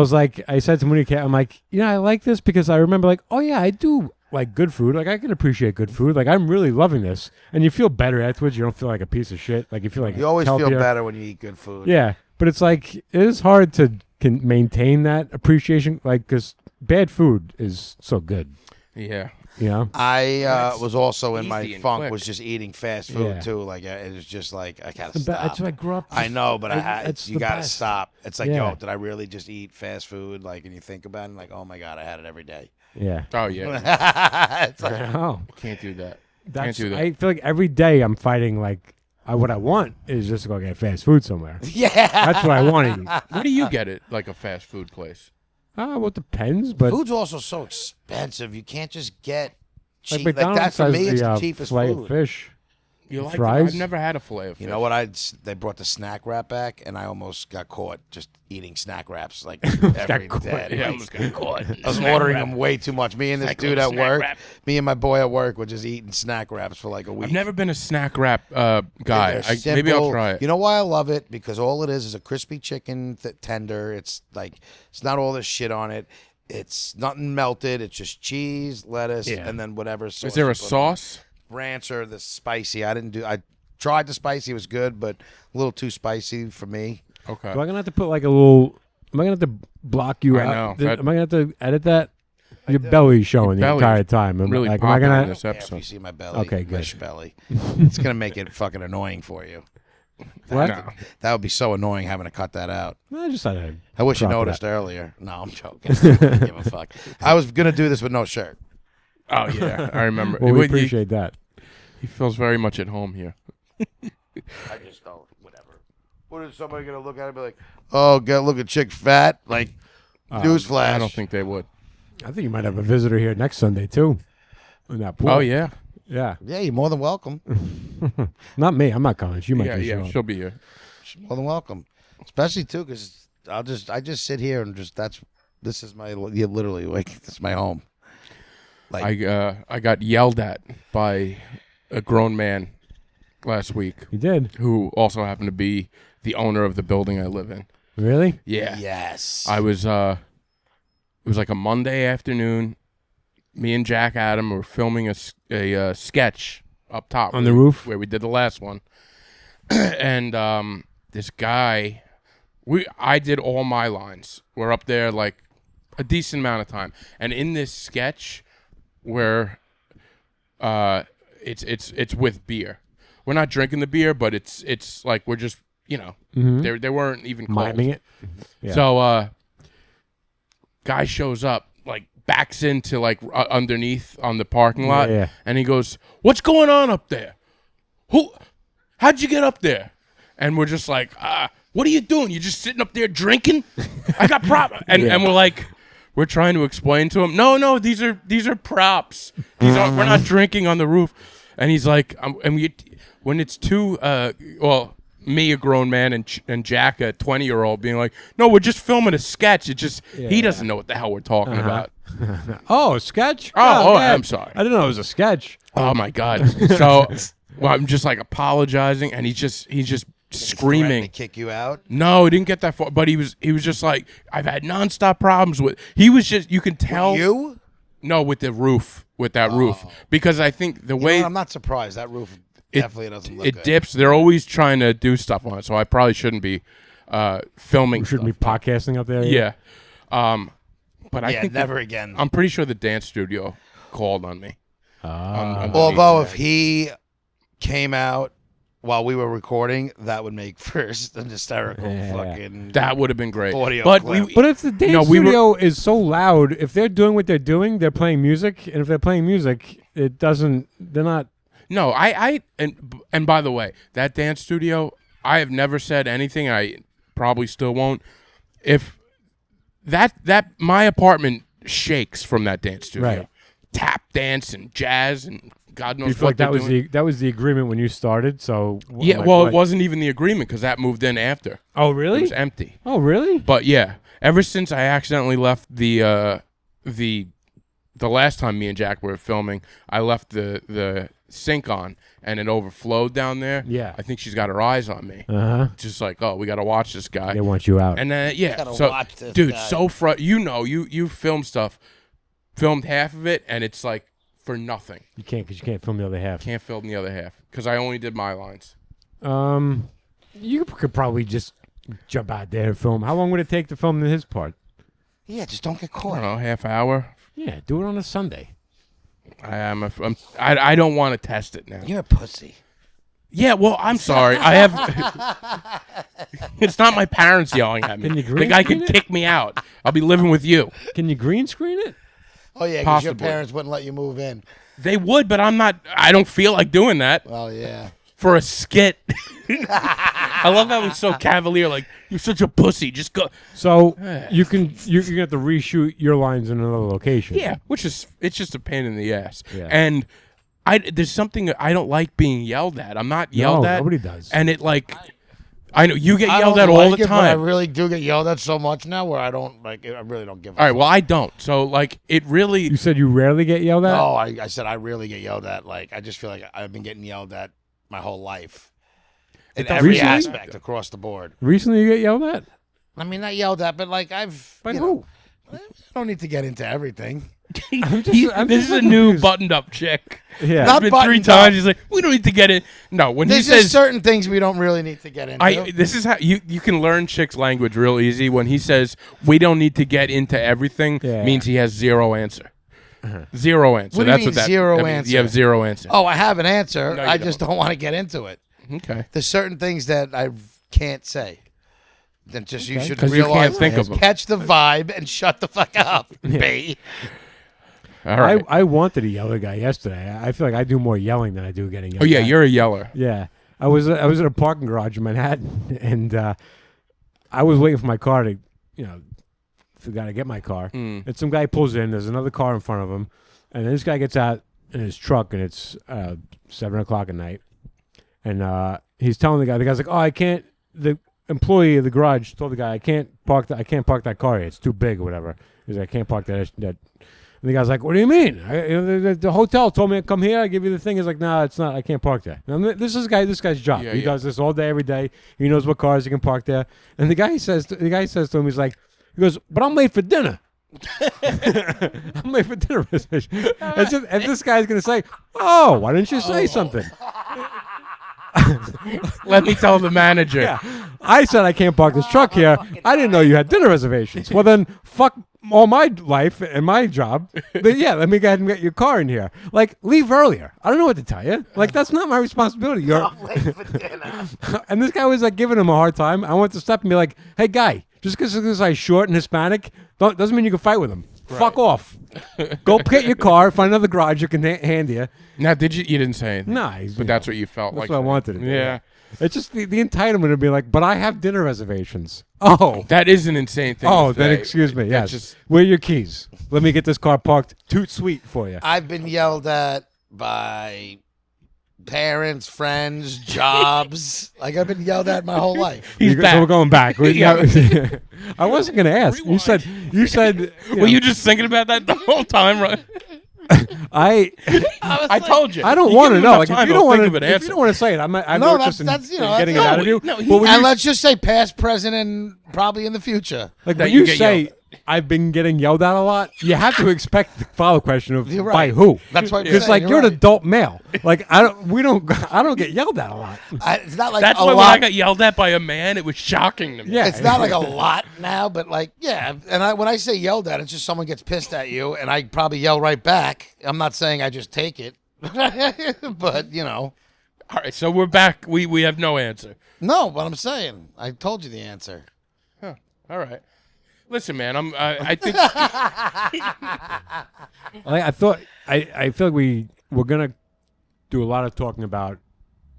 I said to Monica, I'm like, I like this because I remember like, oh yeah, I do like good food. Like I can appreciate good food. Like I'm really loving this, and you feel better afterwards. You don't feel like a piece of shit. Like you feel like You always healthier. feel better when you eat good food. Yeah, but it's like it is hard to can maintain that appreciation. Like because bad food is so good. Yeah. I was also in my easy and funk quick. was just eating fast food Yeah. too. Like it was just like I gotta The stop. That's what I grew up. I know, but it's you the gotta best. stop. It's like, Yeah. yo, did I really just eat fast food? Like, and you think about it, and like, oh my god, I had it every day. Yeah. Oh yeah. It's like, Oh, Can't do that. that's. do that. I feel like every day I'm fighting. Like what I want is just to go get fast food somewhere. yeah, That's what I want to eat. Where do you get it? Like a fast food place? Well, it depends, but food's also so expensive. You can't just get like cheap. Like, McDonald's that for has me, it's the the cheapest filet food. of fish. You like Fries? I've never had a fillet of fish. You know what? They brought the snack wrap back, and I almost got caught just eating snack wraps like every caught. day. Yeah, I almost got caught. I was ordering them way too much. Me and this Like dude little at snack work, wrap. me and my boy at work were just eating snack wraps for like a week. I've never been a snack wrap guy. They're Maybe I'll simple. try it. You know why I love it? Because all it is a crispy chicken tender. It's like it's not all this shit on it. It's nothing melted. It's just cheese, lettuce, Yeah. and then whatever sauce. Is there you a put on it. sauce? Ranch or the spicy? I tried the spicy. It was good, but a little too spicy for me. Okay. Do I gonna have to put like a little? Am I gonna have to block you I out? know. Am I gonna have to edit that? Your belly's showing the belly entire time. is really am I popping gonna? in this Yeah, if episode. you see my belly, Okay, good. fish belly, it's gonna make it fucking annoying for you. What? No. That would be so annoying having to cut that out. I just thought I'd I wish you crop it noticed out. earlier. No, I'm joking. I don't give a fuck. I was gonna do this with no shirt. Oh yeah, I remember. Well, we He- appreciate that. He feels very much at home here. I just don't. Whatever. What is somebody gonna look at it and be like, "Oh, look at chick fat"? Like, newsflash. I don't think they would. I think you might have a visitor here next Sunday too. In that pool. Oh yeah, Yeah. Yeah, you're more than welcome. Not me. I'm not coming. She might yeah, just show yeah. up. She'll be here. You're more than welcome. Especially too, because I just sit here and this is my literally like this is my home. Like I got yelled at by a grown man last week You did? who also happened to be the owner of the building I live in. Really? Yeah. yes, I was it was like a Monday afternoon. Me and Jack Adam were filming a sketch up top On the roof? where we did the last one. And this guy I did all my lines. We're up there like a decent amount of time. And in this sketch where it's with beer. We're not drinking the beer, but it's like we're just, they weren't even cold. Miming it? Yeah. So, guy shows up, like backs into like underneath on the parking lot, Yeah. and he goes, "What's going on up there? How'd you get up there?" and we're just like, what are you doing? You're just sitting up there drinking? I got props. And we're like, we're trying to explain to him, no, these are props. We're not drinking on the roof. And he's like, when it's two, me, a grown man, and Jack, a 20-year-old, being like, no, we're just filming a sketch. It just, he doesn't know what the hell we're talking about. Oh, sketch? Oh, yeah. I'm sorry. I didn't know it was a sketch. Oh my God. So, I'm just like apologizing, and he's just screaming to kick you out. No, he didn't get that far, but he was just like, I've had nonstop problems with. He was just, you can tell. With you? No, with the roof, with that roof, because I think the way I'm not surprised that roof definitely doesn't look it good. dips. They're always trying to do stuff on it, so I probably shouldn't be filming. We shouldn't be podcasting up there. Yeah, but I think never again. I'm pretty sure the dance studio called on me. on the Although meeting. if he came out while we were recording, that would make first an hysterical fucking that would have been great. audio But clip. But if the dance studio is so loud, if they're doing what they're doing, they're playing music, and if they're playing music, it doesn't. They're not. No, and by the way, that dance studio, I have never said anything. I probably still won't. If that my apartment shakes from that dance studio, Right. Tap dance and jazz and God knows You feel what like that they're was doing. that was the agreement when you started. So Yeah, well, it wasn't even the agreement because that moved in after. Oh, It really? was empty. Oh, really? But yeah, ever since I accidentally left the last time me and Jack were filming, I left the sink on and it overflowed down there. Yeah. I think she's got her eyes on me. Just like, oh, we got to watch this guy. They want you out. And then Gotta so watch this dude, guy. so you film stuff, filmed half of it, and it's like for nothing. You can't because you can't film the other half. Can't film the other half because I only did my lines. You could probably just jump out there and film. How long would it take to film his part? Yeah, just don't get I caught. don't know, half hour. Yeah, do it on a Sunday. I don't want to test it now. You're a pussy. Yeah, well, I'm sorry. I have. It's not my parents yelling at me. Can you The green guy screen can it? kick me out. I'll be living with you. Can you green screen it? Oh yeah, because your Possibly. parents wouldn't let you move in. They would, but I'm not. I don't feel like doing that Well, yeah. for a skit. I love how he's so cavalier. Like, you're such a pussy. Just go. So you can have to reshoot your lines in another location. Yeah, it's just a pain in the ass. Yeah. And there's something I don't like being yelled at. I'm not yelled at. Nobody does. And it like, I know you get I yelled don't at all like the it, but I time. really do get yelled at so much now where I don't like it. I really don't give a All right, fuck. well, I don't. So like, it really. You said you rarely get yelled at. No, I said I really get yelled at. Like I just feel like I've been getting yelled at my whole life. In every Recently? aspect across the board. Recently, you get yelled at. I mean, not yelled at, but like I've. By you who? know, I don't need to get into everything. I'm This is a new buttoned-up chick. Yeah. Not It's been 3 buttoned times. up. He's like, we don't need to get in. No, when There's he just says, certain things we don't really need to get into. this is how you can learn chicks' language real easy. When he says we don't need to get into everything, Yeah. means he has zero answer. Zero answer. What do you That's mean what that zero that means. answer? You have zero answer. Oh, I have an answer. No, you I just don't want to get into it. Okay. There's certain things that I can't say. Then just you should 'Cause you realize. can't think of them. Catch the vibe and shut the fuck up, B. All right. I wanted to yell at a guy yesterday. I feel like I do more yelling than I do getting yelled Oh yeah, at. you're a yeller. Yeah, I was in a parking garage in Manhattan, and I was waiting for my car to, for the guy to get my car. And some guy pulls in. There's another car in front of him, and this guy gets out in his truck, and it's 7:00 at night, and he's telling the guy. The guy's like, "Oh, I can't." The employee of the garage told the guy, "I can't park that car here. It's too big or whatever." He's like, "I can't park that." And the guy's like, "What do you mean? The hotel told me to come here. I give you the thing." He's like, "No, it's not. I can't park there." Now, this guy's job. Yeah, He yeah. does this all day, every day. He knows what cars he can park there. And the guy says to him, he goes, "But I'm late for dinner." I'm late for dinner. And this guy's gonna say, "Oh, why didn't you say something?" Let me tell the manager. Yeah. I said I can't park this truck here. I didn't know you had dinner reservations. Well, then fuck all my life and my job. But yeah, let me go ahead and get your car in here. Like, leave earlier. I don't know what to tell you. Like, that's not my responsibility. And this guy was like giving him a hard time. I went to step and be like, "Hey, guy, just because this guy's short and Hispanic doesn't mean you can fight with him. Fuck off. Go get your car, find another garage you can hand you." Now, you didn't say anything. Nah, but that's what you felt that's like. what I wanted to do. Yeah. It's just the entitlement to be like, but I have dinner reservations. Oh. That is an insane thing. Oh, to then say. excuse me. That's Yes. Where are your keys? Let me get this car parked toot sweet for you. I've been yelled at by parents, friends, jobs. Like I've been yelled at my whole life. He's back. So we're going back. Yeah. I wasn't going to ask. Rewind. You said. Were you just thinking about that the whole time, right? I told you. I don't You want to give him know. enough Like, if time, you he'll don't want think of to, an if you don't want to say it, I'm No, no, interested that's, in you know, getting it that's- out of you. No, But when And you, let's just say past, present, and probably in the future. like that when you you get say yelled I've been getting yelled at a lot, you have to expect the follow question of You're by right. who. That's what I'm Because saying, like you're you're an right. adult male. Like I don't get yelled at a lot. It's not like That's a why when lot. I got yelled at by a man, it was shocking to me. Yeah, It's not like a lot now, but like, yeah. And when I say yelled at, it's just someone gets pissed at you, and I probably yell right back. I'm not saying I just take it, but you know, All right, so we're back. We have no answer. no. What I'm saying, I told you the answer. Huh. All right. Listen, man. I think. I thought I feel like we're gonna do a lot of talking about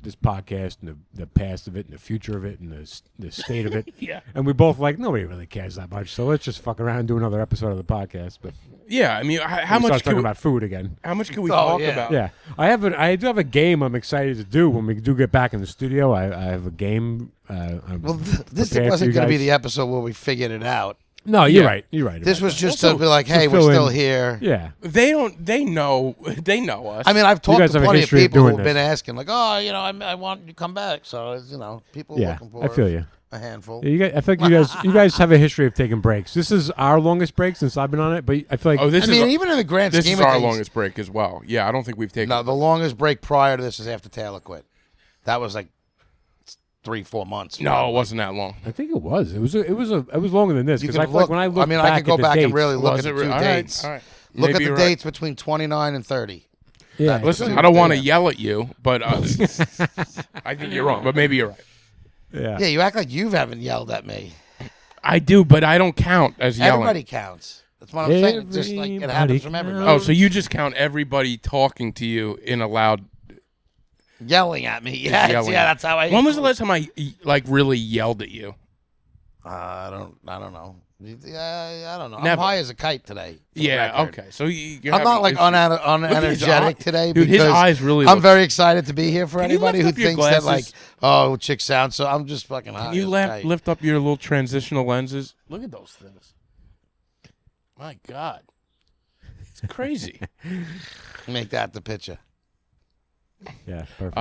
this podcast and the past of it and the future of it and the state of it. Yeah. And we both like nobody really cares that much, so let's just fuck around and do another episode of the podcast. But Yeah. I mean, how we much start can talking we, about food again? how much can we Oh, talk yeah. about? Yeah, I do have a game I'm excited to do when we do get back in the studio. I have a game. Well, this prepared for wasn't you going to be guys. the episode where we figured it out. No, you're Yeah. right. You're right. This about was that. just Also, to be like, hey, we're fill still in- here. Yeah. They don't. They know. They know us. I mean, I've talked guys to have a plenty of history of people doing who've been this. asking, like, oh, you know, I want you to come back. So, it's, you know, people Yeah, looking for I feel you. a handful. Yeah, you guys, I think you guys have a history of taking breaks. This is our longest break since I've been on it, but I feel like oh, this I mean, is even in the grand this scheme is of our things, longest break as well. Yeah, I don't think we've taken. no, the longest break prior to this is after Taylor quit. That was like 3-4 months. No, probably. it wasn't that long. I think it was. It was longer than this You because can I feel like look. when I look I mean, back I could go at the back dates, and really look at Was the it two re- all right, dates. all right. Look Maybe at the you're right. dates between 29 and 30. Yeah, Listen, I don't want to yell at you, but I think you're wrong. But maybe you're right. yeah. Yeah, you act like you haven't yelled at me. I do, but I don't count as yelling. Everybody counts. That's what I'm saying. It's just like it Everybody happens from everybody. Oh, so you just count everybody talking to you in a loud. Yelling at me. Yes, yelling. yeah, that's how I. When was the last time I like really yelled at you? I don't know. I don't know. Never. I'm high as a kite today. for the Yeah. record. Okay. So you're I'm not like having issues. unenergetic today Dude, his because eyes really I'm look- very excited to be here for Can you anybody lift who up your thinks that like, glasses? oh, chick sounds. So I'm just fucking high. Can you as a kite. lift up your little transitional lenses? Look at those things. My God, it's crazy. Make that the picture. Yeah, perfect.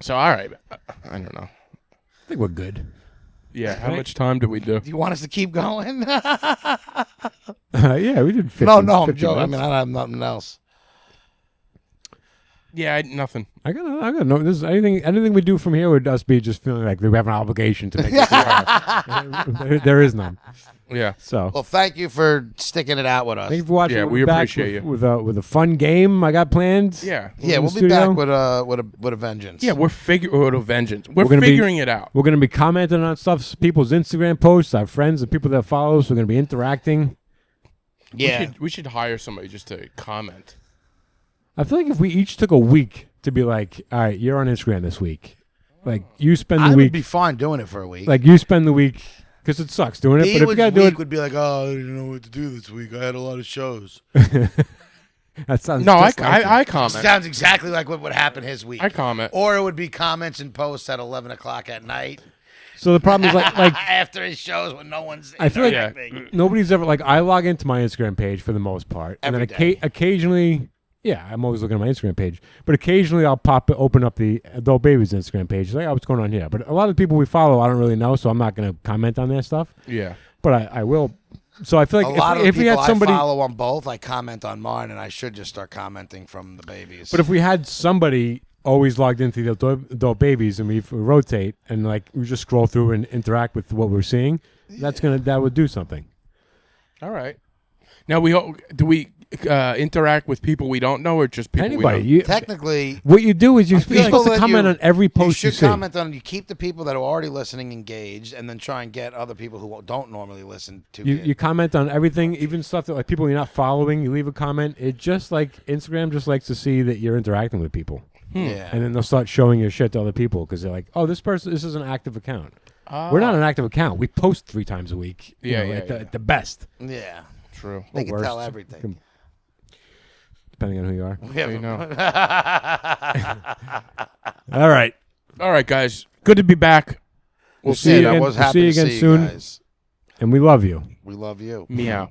So all right, I don't know. I think we're good. Yeah, how much time do we do? Do you want us to keep going? Yeah, we did 50, no, I'm 50 joking. I minutes. mean, I don't have nothing else. Yeah, nothing. I gotta know. This is anything we do from here would us be just feeling like we have an obligation to make it better. There is none. Yeah. So Well, thank you for sticking it out with us. thank you for watching. Yeah, We'll we be back appreciate with a fun game I got planned. Yeah. Yeah, in we'll the be back studio. with a vengeance. Yeah, we're figuring a vengeance. We're gonna be- figuring it out. We're gonna be commenting on stuff, people's Instagram posts, our friends, and people that follow us. We're gonna be interacting. yeah. We should hire somebody just to comment. I feel like if we each took a week to be like, all right, you're on Instagram this week. Like you spend I the would week. be fine doing it for a week. Like you spend the week because it sucks doing it. But if you gotta do week it, would be like, oh, I didn't know what to do this week. I had a lot of shows. that sounds. No, just like I it. comment. Sounds exactly like what would happen his week. I comment. Or it would be comments and posts at 11 o'clock at night So the problem is like after his shows when no one's I feel like- interacting. nobody's ever like I log into my Instagram page for the most part, and Every then day. occasionally, yeah, I'm always looking at my Instagram page, but occasionally I'll open up the adult baby's Instagram page, like, oh, what's going on here? But a lot of the people we follow, I don't really know, so I'm not going to comment on their stuff. Yeah. But I will. So I feel A like lot if of we people had somebody, I follow on both, I comment on mine, and I should just start commenting from the babies. but if we had somebody always logged into the adult babies and we rotate and like we just scroll through and interact with what we're seeing, that would do something. All right. Now do we interact with people we don't know or just people Anybody, we know? technically, what you do is you're supposed people to that comment you- on every you post should see. comment on. You keep the people that are already listening engaged, and then try and get other people who don't normally listen to. You comment on everything, even stuff that like people you're not following. You leave a comment. It just like Instagram just likes to see that you're interacting with people. Yeah. And then they'll start showing your shit to other people because they're like, "Oh, this is an active account." We're not an active account. We post 3 times a week. At the best. Yeah. True. They can tell Worst. everything. Depending on who you are. Yeah, You know. All right. All right, guys. Good to be back. We'll see you again. I was We'll happy see you to again see soon. you guys. And we love you. We love you. Meow.